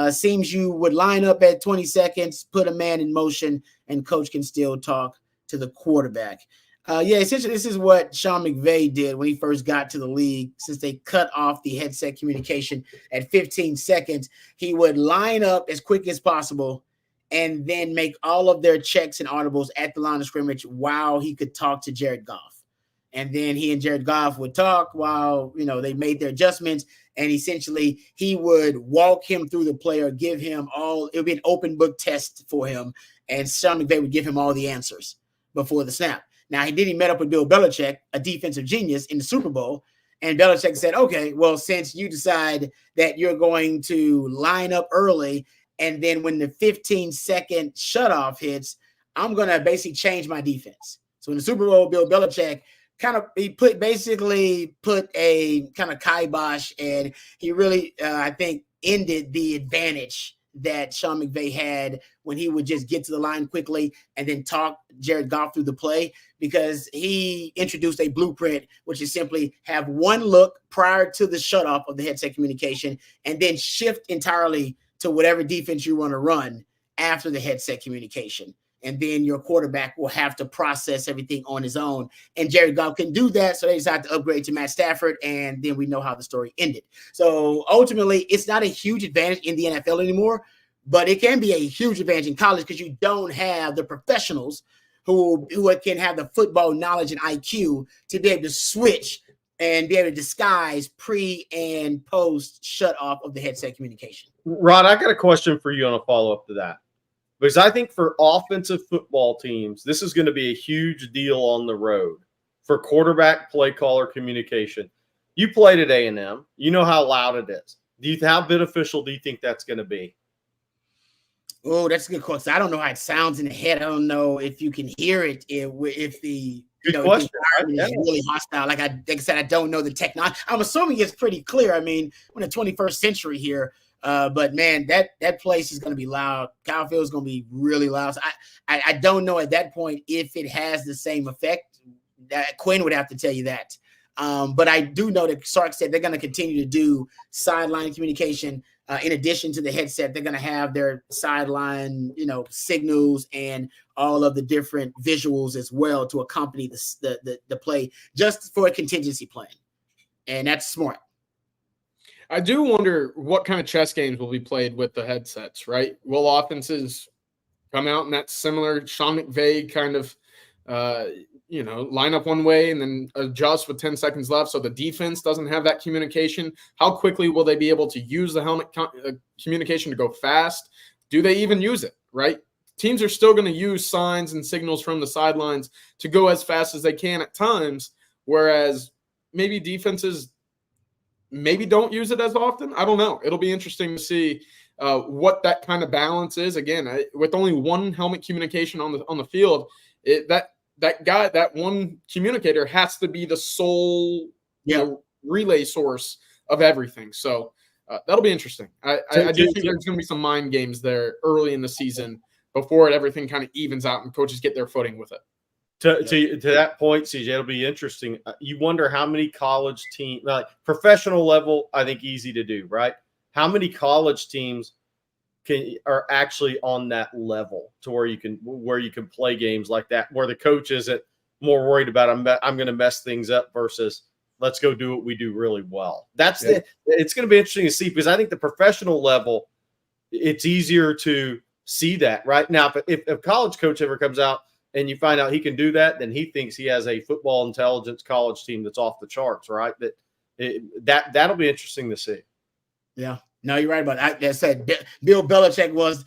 Seems you would line up at 20 seconds, put a man in motion, and coach can still talk to the quarterback. Essentially, this is what Sean McVay did when he first got to the league. Since they cut off the headset communication at 15 seconds, he would line up as quick as possible and then make all of their checks and audibles at the line of scrimmage while he could talk to Jared Goff. And then he and Jared Goff would talk while, they made their adjustments. And essentially, he would walk him through the play or give him it would be an open book test for him. And Sean McVay would give him all the answers before the snap. Now, he met up with Bill Belichick, a defensive genius, in the Super Bowl. And Belichick said, okay, well, since you decide that you're going to line up early, and then when the 15-second shutoff hits, I'm going to basically change my defense. So in the Super Bowl, Bill Belichick put a kind of kibosh, and he really, I think, ended the advantage that Sean McVay had when he would just get to the line quickly and then talk Jared Goff through the play, because he introduced a blueprint, which is simply have one look prior to the shutoff of the headset communication and then shift entirely to whatever defense you want to run after the headset communication. And then your quarterback will have to process everything on his own. And Jared Goff can do that, so they decided to upgrade to Matt Stafford, and then we know how the story ended. So ultimately, it's not a huge advantage in the NFL anymore, but it can be a huge advantage in college because you don't have the professionals who can have the football knowledge and IQ to be able to switch and be able to disguise pre and post shut off of the headset communication. Rod, I got a question for you on a follow-up to that. Because I think for offensive football teams, this is going to be a huge deal on the road for quarterback play caller communication. You played at A&M. You know how loud it is. How beneficial do you think that's going to be? Oh, that's a good question. I don't know how it sounds in the head. I don't know if you can hear it if the environment is really hostile. Like I said, I don't know the technology. I'm assuming it's pretty clear. I mean, we're in the 21st century here. But man, that place is going to be loud. Kyle Field is going to be really loud. So I don't know at that point if it has the same effect. Quinn would have to tell you that. But I do know that Sark said they're going to continue to do sideline communication. In addition to the headset, they're going to have their sideline, signals and all of the different visuals as well to accompany the play, just for a contingency plan. And that's smart. I do wonder what kind of chess games will be played with the headsets, right? Will offenses come out in that similar Sean McVay kind of, line up one way and then adjust with 10 seconds left so the defense doesn't have that communication? How quickly will they be able to use the helmet communication to go fast? Do they even use it, right? Teams are still going to use signs and signals from the sidelines to go as fast as they can at times, whereas maybe defenses maybe don't use it as often. I don't know. It'll be interesting to see what that kind of balance is. Again, with only one helmet communication on the field, that one communicator has to be the sole relay source of everything. So that'll be interesting. I do think there's going to be some mind games there early in the season before everything kind of evens out and coaches get their footing with it. To that point, CJ, it'll be interesting. You wonder how many college teams, like professional level, I think easy to do, right? How many college teams are actually on that level to where you can play games like that, where the coach isn't more worried about I'm going to mess things up versus let's go do what we do really well. It's going to be interesting to see, because I think the professional level, it's easier to see that right now. If a college coach ever comes out and you find out he can do that, then he thinks he has a football intelligence college team that's off the charts, right? That'll be interesting to see. Yeah. No, you're right about that. I said Bill Belichick was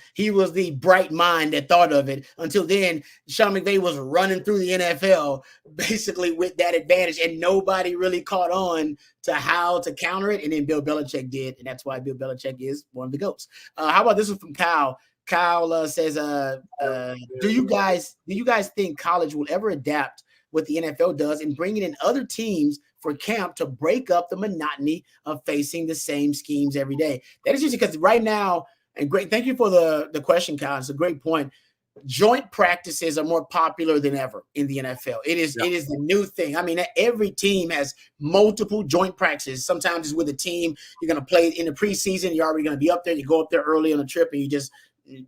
the bright mind that thought of it. Until then, Sean McVay was running through the NFL basically with that advantage, and nobody really caught on to how to counter it. And then Bill Belichick did, and that's why Bill Belichick is one of the GOATs. How about this one from Kyle? Kyle says, "Do you guys think college will ever adapt what the NFL does in bringing in other teams for camp to break up the monotony of facing the same schemes every day?" That is just because right now, and great, thank you for the question, Kyle. It's a great point. Joint practices are more popular than ever in the NFL. It is the new thing. I mean, every team has multiple joint practices. Sometimes it's with a team you're going to play in the preseason. You're already going to be up there. You go up there early on a trip and you just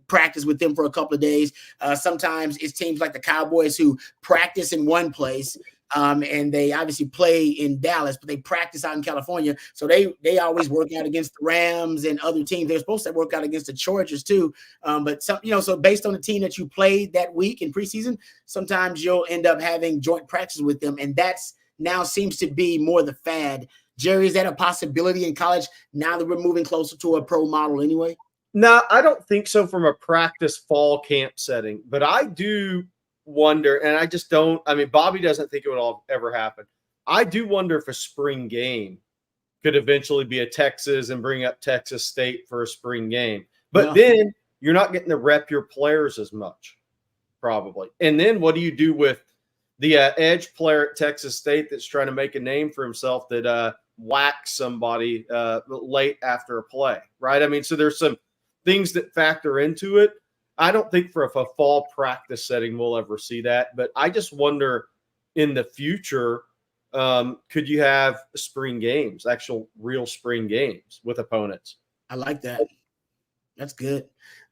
practice with them for a couple of days. Sometimes it's teams like the Cowboys who practice in one place. And they obviously play in Dallas, but they practice out in California. So they always work out against the Rams and other teams. They're supposed to work out against the Chargers too. But so based on the team that you played that week in preseason, sometimes you'll end up having joint practices with them. And that's now seems to be more the fad. Jerry, is that a possibility in college now that we're moving closer to a pro model anyway? No, I don't think so from a practice fall camp setting, but I do wonder, and I just don't. I mean, Bobby doesn't think it would all ever happen. I do wonder if a spring game could eventually be a Texas and bring up Texas State for a spring game. But then you're not getting to rep your players as much, probably. And then what do you do with the edge player at Texas State that's trying to make a name for himself that whacks somebody late after a play, right? I mean, so there's some things that factor into it. I don't think for a fall practice setting we'll ever see that, but I just wonder in the future, could you have spring games, actual real spring games with opponents? I like that. That's good.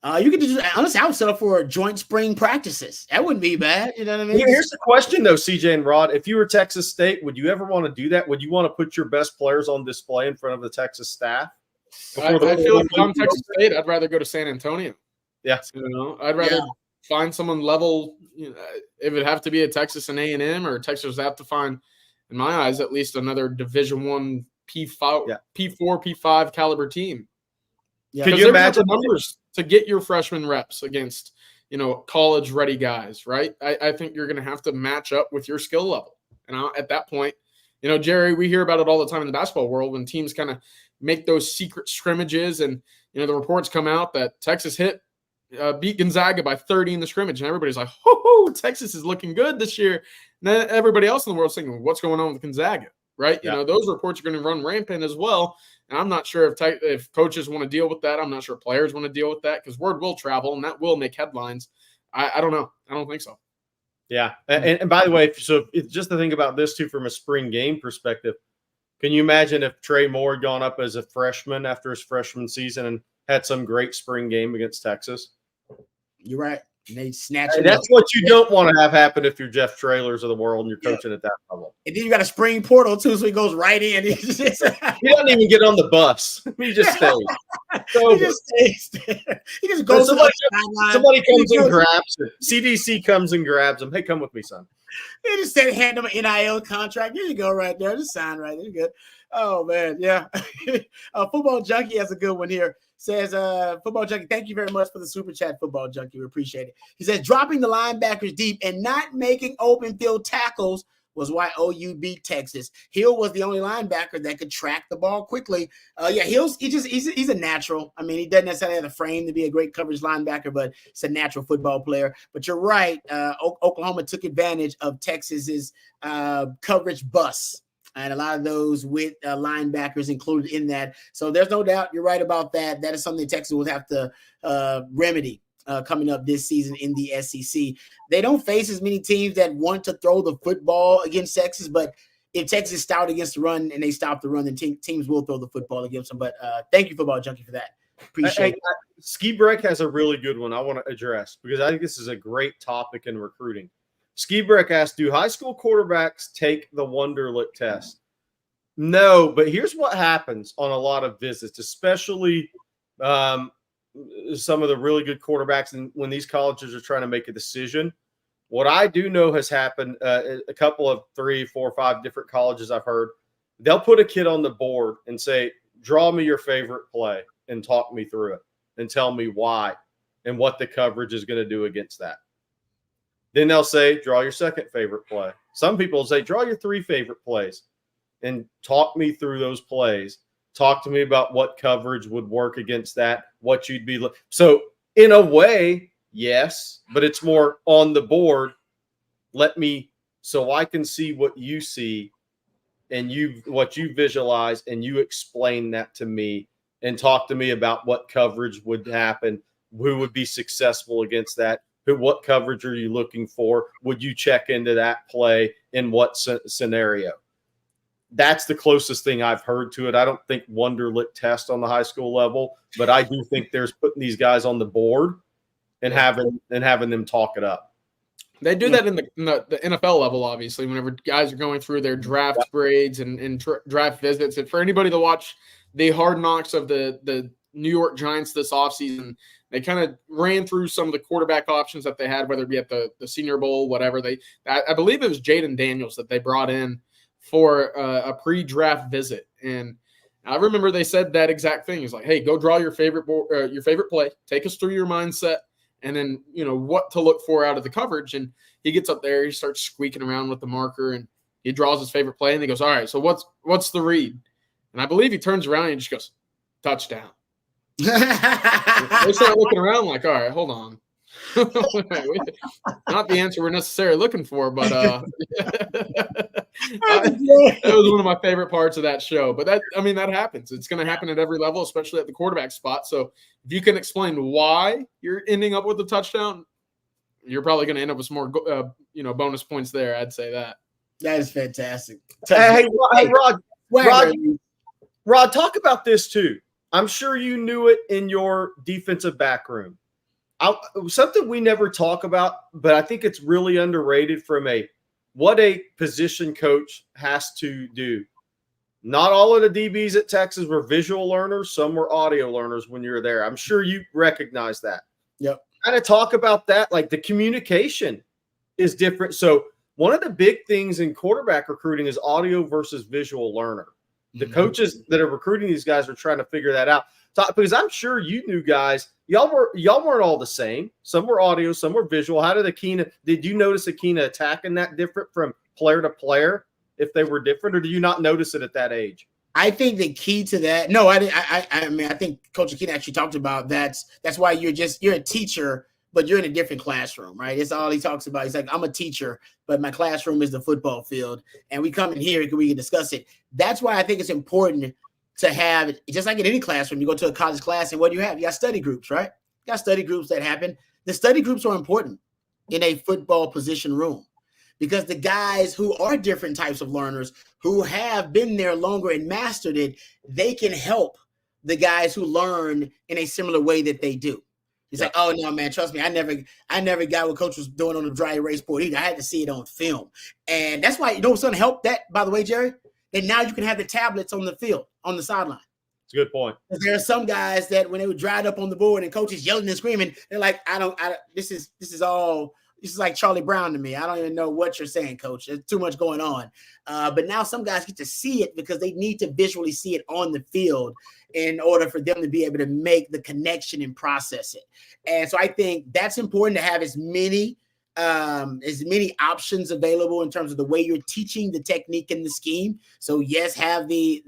You could just honestly, I would settle for joint spring practices. That wouldn't be bad. You know what I mean? Here's the question though, CJ and Rod. If you were Texas State, would you ever want to do that? Would you want to put your best players on display in front of the Texas staff? I feel like if I'm Texas State, I'd rather go to San Antonio. Yeah, I'd rather find someone level. If it have to be a Texas and A&M, or Texas have to find, in my eyes, at least another Division I P4, P5 caliber team. Yeah. Could you imagine the numbers to get your freshman reps against college ready guys? Right. I think you're going to have to match up with your skill level, and at that point, Jerry, we hear about it all the time in the basketball world when teams kind of make those secret scrimmages, and the reports come out that Texas beat Gonzaga by 30 in the scrimmage, and everybody's like, "Oh, Texas is looking good this year." And then everybody else in the world is thinking, "What's going on with Gonzaga?" right? You know, those reports are going to run rampant as well. And I'm not sure if coaches want to deal with that. I'm not sure players want to deal with that because word will travel and that will make headlines. I don't know. I don't think so. Yeah. And by the way, so it's just the thing about this too, from a spring game perspective, can you imagine if Trey Moore had gone up as a freshman after his freshman season and had some great spring game against Texas? You're right. And they snatch him That's up. what you don't want to have happen if you're Jeff Trailers of the world and you're coaching at that level. And then you got a spring portal too, so he goes right in. He doesn't even get on the bus. He just stays. He just stays there. He just goes to the sideline. Somebody comes and grabs him. CDC comes and grabs him. Hey, come with me, son. They just said, hand him an NIL contract. Here you go, right there. Just sign right there. You're good. Oh man, yeah. Football Junkie has a good one here. Says, Football Junkie, thank you very much for the super chat, Football Junkie. We appreciate it. He says, dropping the linebackers deep and not making open field tackles was why OU beat Texas. Hill was the only linebacker that could track the ball quickly. He's a natural. I mean, he doesn't necessarily have the frame to be a great coverage linebacker, but it's a natural football player. But you're right. Oklahoma took advantage of Texas's coverage bus. And a lot of those with linebackers included in that. So there's no doubt you're right about that. That is something Texas will have to remedy coming up this season in the SEC. They don't face as many teams that want to throw the football against Texas, but if Texas is stout against the run and they stop the run, then teams will throw the football against them. But thank you, Football Junkie, for that. Appreciate it. Ski Break has a really good one I want to address because I think this is a great topic in recruiting. Ski Break asked, do high school quarterbacks take the Wonderlic test? No, but here's what happens on a lot of visits, especially some of the really good quarterbacks and when these colleges are trying to make a decision. What I do know has happened, a couple of 3, 4, 5 different colleges I've heard, they'll put a kid on the board and say, draw me your favorite play and talk me through it and tell me why and what the coverage is going to do against that. Then they'll say, draw your second favorite play. Some people will say, draw your 3 favorite plays and talk me through those plays. Talk to me about what coverage would work against that, what you'd be. So in a way, yes, but it's more on the board. So I can see what you see and what you visualize, and you explain that to me and talk to me about what coverage would happen, who would be successful against that. What coverage are you looking for? Would you check into that play in what scenario? That's the closest thing I've heard to it. I don't think Wonderlic test on the high school level, but I do think there's putting these guys on the board and having them talk it up. They do that in the NFL level, obviously, whenever guys are going through their draft grades and draft visits. And for anybody to watch the Hard Knocks of the New York Giants this offseason, they kind of ran through some of the quarterback options that they had, whether it be at the Senior Bowl, whatever. I believe it was Jaden Daniels that they brought in for a pre-draft visit. And I remember they said that exact thing. It's like, hey, go draw your favorite play, take us through your mindset, and then, what to look for out of the coverage. And he gets up there, he starts squeaking around with the marker, and he draws his favorite play, and he goes, all right, so what's the read? And I believe he turns around and he just goes, touchdown. They start looking around like, all right, hold on. Not the answer we're necessarily looking for, but that was one of my favorite parts of that show. But that happens. It's going to happen at every level, especially at the quarterback spot. So if you can explain why you're ending up with a touchdown, you're probably going to end up with some more bonus points there. I'd say that. That is fantastic. Hey, Rod, talk about this too. I'm sure you knew it in your defensive back room. Something we never talk about, but I think it's really underrated from what a position coach has to do. Not all of the DBs at Texas were visual learners. Some were audio learners when you were there. I'm sure you recognize that. Yep. Kind of talk about that. Like the communication is different. So one of the big things in quarterback recruiting is audio versus visual learner. The coaches that are recruiting these guys are trying to figure that out. So, because I'm sure you knew guys, y'all weren't all the same. Some were audio, some were visual. How did you notice Akina attacking that different from player to player if they were different, or do you not notice it at that age? I think the key to that, no, I think Coach Akina actually talked about that's why you're a teacher but you're in a different classroom, right? It's all he talks about. He's like, I'm a teacher, but my classroom is the football field, and we come in here and we can discuss it. That's why I think it's important to have, just like in any classroom, you go to a college class, and what do you have? You got study groups, right? You got study groups that happen. The study groups are important in a football position room, because the guys who are different types of learners, who have been there longer and mastered it, they can help the guys who learn in a similar way that they do. He's like, oh no, man, trust me, I never got what coach was doing on the dry erase board either. I had to see it on film. And that's why, you know what's going to help that, by the way, Jerry? And now you can have the tablets on the field, on the sideline. It's a good point. There are some guys that when they were dried up on the board and coaches yelling and screaming, they're like, this is like Charlie Brown to me. I don't even know what you're saying, coach. There's too much going on. But now some guys get to see it because they need to visually see it on the field in order for them to be able to make the connection and process it. And so I think that's important, to have as many options available in terms of the way you're teaching the technique and the scheme. So yes, have the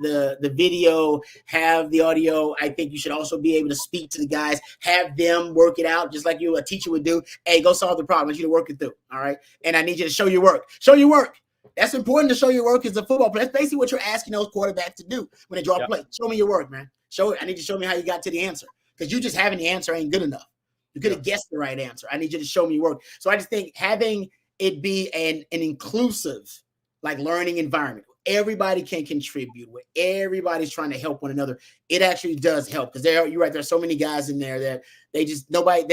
video, have the audio. I think you should also be able to speak to the guys, have them work it out, just like a teacher would do. Hey, go solve the problem. I want you to work it through. All right. And I need you to show your work. Show your work. That's important, to show your work as a football player. That's basically what you're asking those quarterbacks to do when they draw a play. Show me your work, man. Show it. I need you to show me how you got to the answer, because you just having the answer ain't good enough. You could have guessed the right answer. I need you to show me your work. So I just think having it be an inclusive, like, learning environment where everybody can contribute, where everybody's trying to help one another, it actually does help. Because you're right, there's so many guys in there that they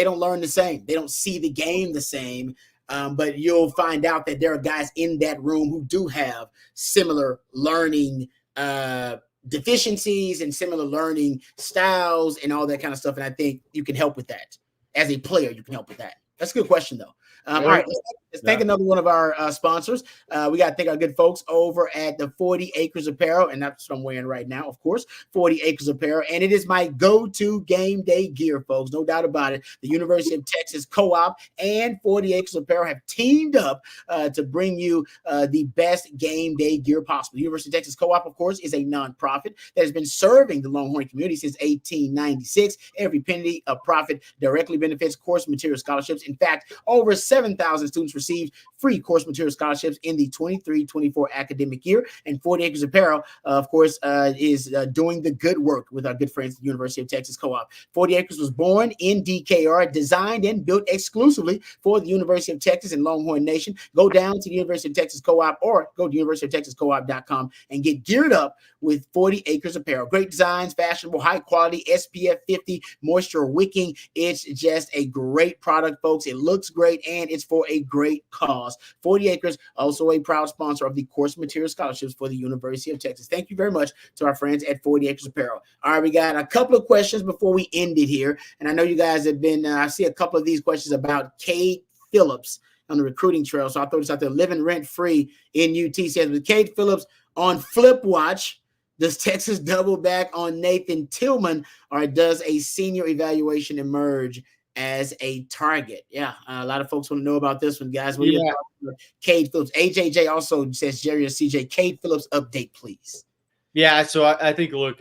don't learn the same. They don't see the game the same. But you'll find out that there are guys in that room who do have similar learning deficiencies and similar learning styles and all that kind of stuff. And I think you can help with that. As a player, you can help with that. That's a good question, though. All right, let's thank another one of our sponsors. We got to thank our good folks over at the 40 Acres Apparel, and that's what I'm wearing right now, of course, 40 Acres Apparel. And it is my go-to game day gear, folks, no doubt about it. The University of Texas Co-op and 40 Acres Apparel have teamed up to bring you the best game day gear possible. The University of Texas Co-op, of course, is a nonprofit that has been serving the Longhorn community since 1896. Every penny of profit directly benefits course material scholarships. In fact, over 7,000 students received free course material scholarships in the 23-24 academic year. And 40 Acres Apparel, of course, is doing the good work with our good friends at the University of Texas Co-op. 40 Acres was born in DKR, designed and built exclusively for the University of Texas and Longhorn Nation. Go down to the University of Texas Co-op or go to universityoftexascoop.com and get geared up with 40 Acres Apparel. Great designs, fashionable, high quality, SPF 50, moisture wicking. It's just a great product, folks. It looks great, and it's for a great cause. 40 Acres, also a proud sponsor of the course material scholarships for the University of Texas. Thank you very much to our friends at 40 Acres Apparel. All right, we got a couple of questions before we end it here. And I know you guys have been, I see a couple of these questions about Cade Phillips on the recruiting trail. So I'll throw this out there. Living rent-free in UT says, with Cade Phillips on flip watch, does Texas double back on Nathan Tillman, or does a senior evaluation emerge as a target? Yeah, a lot of folks want to know about this one, guys. Cade Phillips. AJJ also says, Jerry or CJ, Cade Phillips update, please. Yeah, so I think, look,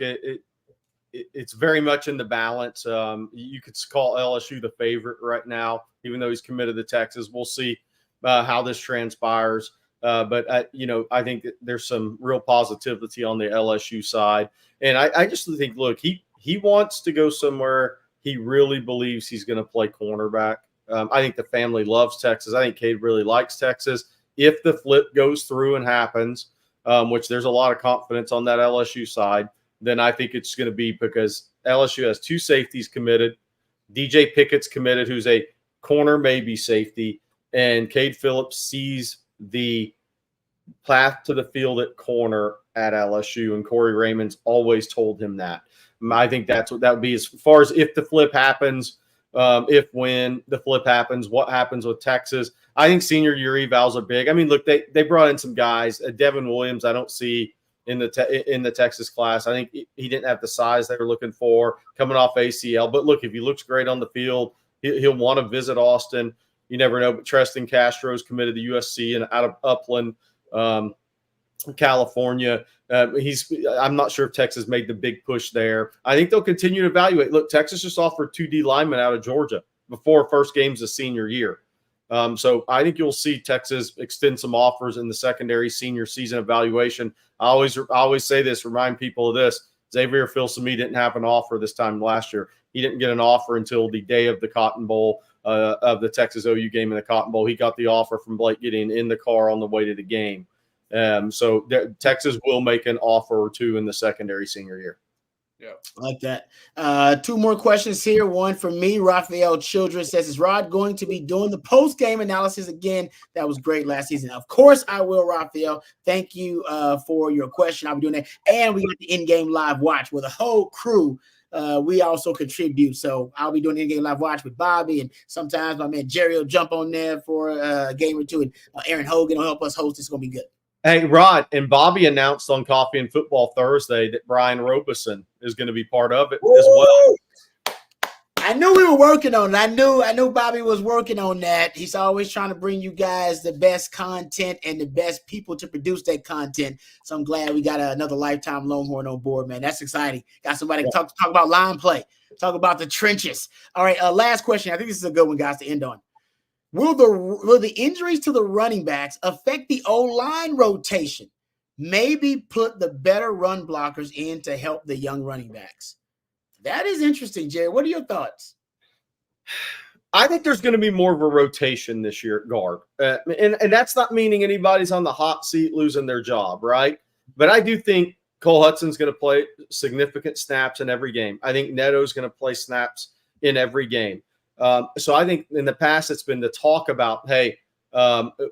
it's very much in the balance. You could call LSU the favorite right now, even though he's committed to Texas. We'll see how this transpires. But I think there's some real positivity on the LSU side. And I just think, look, he wants to go somewhere he really believes he's going to play cornerback. I think the family loves Texas. I think Cade really likes Texas. If the flip goes through and happens, which there's a lot of confidence on that LSU side, then I think it's going to be because LSU has two safeties committed. DJ Pickett's committed, who's a corner, maybe safety. And Cade Phillips sees the path to the field at corner at LSU, and Corey Raymond's always told him that. I think that would be as far as if the flip happens, when the flip happens, what happens with Texas. I think senior year evals are big. I mean, look, they brought in some guys. Devin Williams, I don't see in the Texas class. I think he didn't have the size they were looking for coming off ACL. But look, if he looks great on the field, he'll want to visit Austin. You never know. But Treston Castro's committed to USC and out of Upland, California. I'm not sure if Texas made the big push there. I think they'll continue to evaluate. Look, Texas just offered 2 D linemen out of Georgia. before first game's a senior year. So I think you'll see Texas extend some offers in the secondary senior season evaluation. I always say this, remind people of this. Xavier Filsaime didn't have an offer this time last year. He didn't get an offer until the day of the Cotton Bowl, of the Texas OU game in the Cotton Bowl. He got the offer from Blake Gideon in the car on the way to the game. So Texas will make an offer or two in the secondary senior year. Yeah, I like that. Two more questions here. One from me. Raphael Childress says, is Rod going to be doing the post-game analysis again? That was great last season. Of course I will, Raphael. Thank you for your question. I'll be doing that. And we got the in-game live watch with a whole crew. We also contribute. So I'll be doing in-game live watch with Bobby, and sometimes my man Jerry will jump on there for a game or two, and Aaron Hogan will help us host. It's going to be good. Hey, Rod, and Bobby announced on Coffee and Football Thursday that Brian Robeson is going to be part of it as well. I knew we were working on it. I knew Bobby was working on that. He's always trying to bring you guys the best content and the best people to produce that content. So I'm glad we got another lifetime Longhorn on board, man. That's exciting. Got somebody to talk about line play, talk about the trenches. All right, last question. I think this is a good one, guys, to end on. Will the injuries to the running backs affect the O-line rotation? Maybe put the better run blockers in to help the young running backs. That is interesting, Jerry. What are your thoughts? I think there's going to be more of a rotation this year at guard. And that's not meaning anybody's on the hot seat losing their job, right? But I do think Cole Hudson's going to play significant snaps in every game. I think Neto's going to play snaps in every game. So I think in the past it's been the talk about, hey,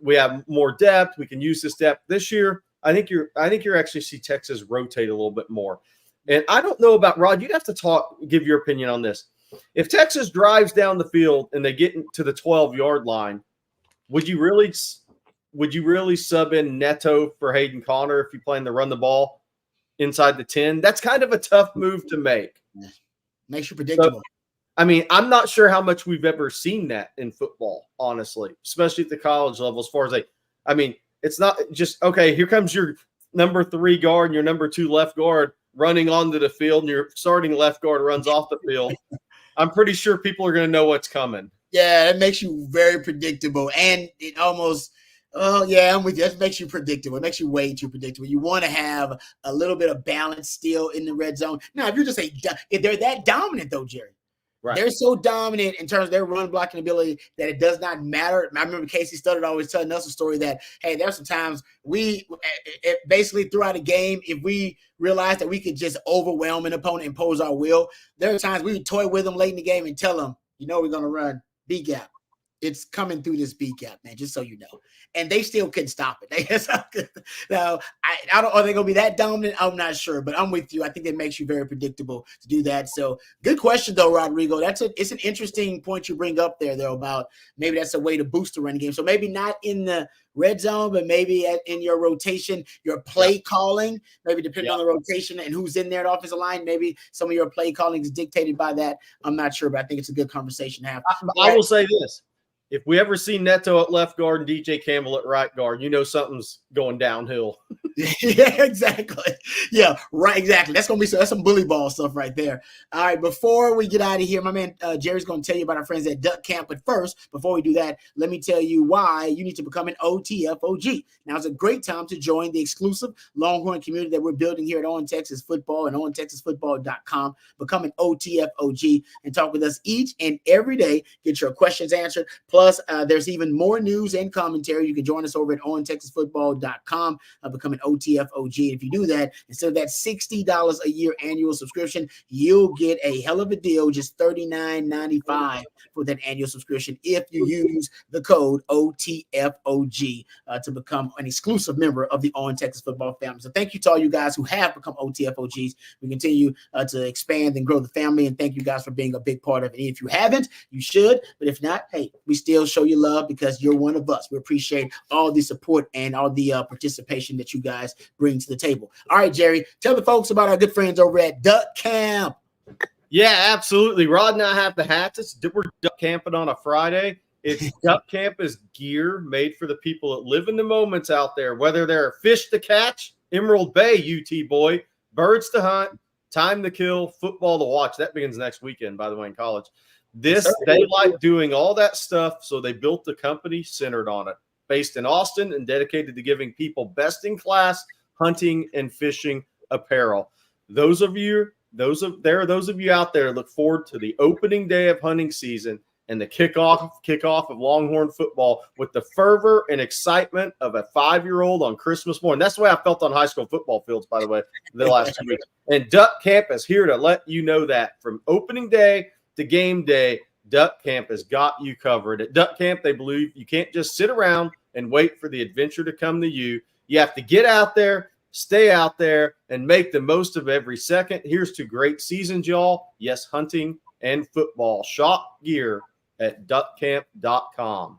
we have more depth. We can use this depth this year. I think you're actually see Texas rotate a little bit more. And I don't know about Rod. You'd have to give your opinion on this. If Texas drives down the field and they get to the 12-yard line, would you really sub in Neto for Hayden Connor if you plan to run the ball inside the 10? That's kind of a tough move to make. Makes you predictable. So, I mean, I'm not sure how much we've ever seen that in football, honestly, especially at the college level. As far as it's not just, okay, here comes your number 3 guard and your number 2 left guard running onto the field, and your starting left guard runs off the field. I'm pretty sure people are going to know what's coming. Yeah, it makes you very predictable, and it almost I'm with you. That makes you predictable. It makes you way too predictable. You want to have a little bit of balance still in the red zone. Now, if they're that dominant, though, Jerry, right. They're so dominant in terms of their run blocking ability that it does not matter. I remember Casey Studdard always telling us a story that, hey, there's some times basically throughout a game, if we realize that we could just overwhelm an opponent, impose our will, there are times we would toy with them late in the game and tell them, we're going to run B gap. It's coming through this B gap, man, just so you know. And they still couldn't stop it. Now, I don't. Are they going to be that dominant? I'm not sure, but I'm with you. I think that makes you very predictable to do that. So, good question, though, Rodrigo. It's an interesting point you bring up there, though, about maybe that's a way to boost the running game. So, maybe not in the red zone, but maybe in your rotation, your play calling, maybe depending on the rotation and who's in there at offensive line, maybe some of your play calling is dictated by that. I'm not sure, but I think it's a good conversation to have. I will say this. If we ever see Neto at left guard and DJ Campbell at right guard, something's going downhill. Yeah, exactly. Yeah, right, exactly. That's some bully ball stuff right there. All right, before we get out of here, my man Jerry's going to tell you about our friends at Duck Camp. But first, before we do that, let me tell you why you need to become an OTFOG. Now, it's a great time to join the exclusive Longhorn community that we're building here at On Texas Football and OnTexasFootball.com. Become an OTFOG and talk with us each and every day. Get your questions answered. Plus, there's even more news and commentary. You can join us over at OnTexasFootball.com. Become an OTFOG. If you do that, instead of that $60 a year annual subscription, you'll get a hell of a deal, just $39.95 for that annual subscription if you use the code OTFOG to become an exclusive member of the On Texas Football family. So thank you to all you guys who have become OTFOGs. We continue to expand and grow the family, and thank you guys for being a big part of it. And if you haven't, you should. But if not, hey, we still show you love because you're one of us. We appreciate all the support and all the participation that you guys bring to the table. All right, Jerry, tell the folks about our good friends over at Duck Camp. Yeah, absolutely. Rod and I have the hats. We're duck camping on a Friday. It's Duck Camp is gear made for the people that live in the moments out there, whether they're fish to catch, Emerald Bay, UT boy, birds to hunt, time to kill, football to watch. That begins next weekend, by the way, in college. They like doing all that stuff, so they built the company centered on it, based in Austin and dedicated to giving people best-in-class hunting and fishing apparel. Those of you out there look forward to the opening day of hunting season and the kickoff of Longhorn football with the fervor and excitement of a 5-year-old on Christmas morning. That's the way I felt on high school football fields, by the way, the last 2 weeks. And Duck Camp is here to let you know that from opening day to game day, Duck Camp has got you covered. At Duck Camp, they believe you can't just sit around and wait for the adventure to come to you. You have to get out there, stay out there, and make the most of every second. Here's to great seasons, y'all. Yes, hunting and football. Shop gear at duckcamp.com.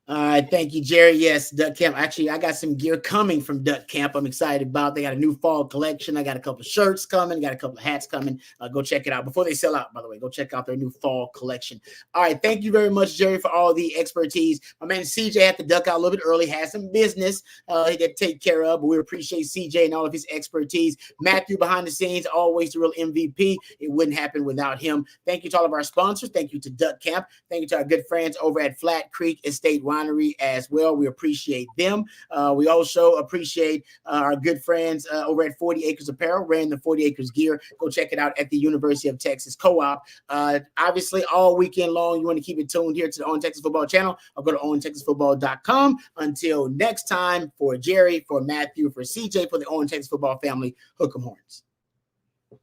All right, thank you, Jerry. Yes, Duck Camp. Actually, I got some gear coming from Duck Camp. I'm excited about. They got a new fall collection. I got a couple of shirts coming. Got a couple of hats coming. Go check it out before they sell out. By the way, go check out their new fall collection. All right, thank you very much, Jerry, for all the expertise. My man CJ had to duck out a little bit early. Had some business he got to take care of, but we appreciate CJ and all of his expertise. Matthew behind the scenes, always the real MVP. It wouldn't happen without him. Thank you to all of our sponsors. Thank you to Duck Camp. Thank you to our good friends over at Flat Creek Estate Winery as well. We appreciate them. We also appreciate our good friends over at 40 Acres Apparel, wearing the 40 Acres gear. Go check it out at the University of Texas Co-op. Obviously, all weekend long, you want to keep it tuned here to the On Texas Football channel, or go to ontexasfootball.com. Until next time, for Jerry, for Matthew, for CJ, for the On Texas Football family, hook 'em horns.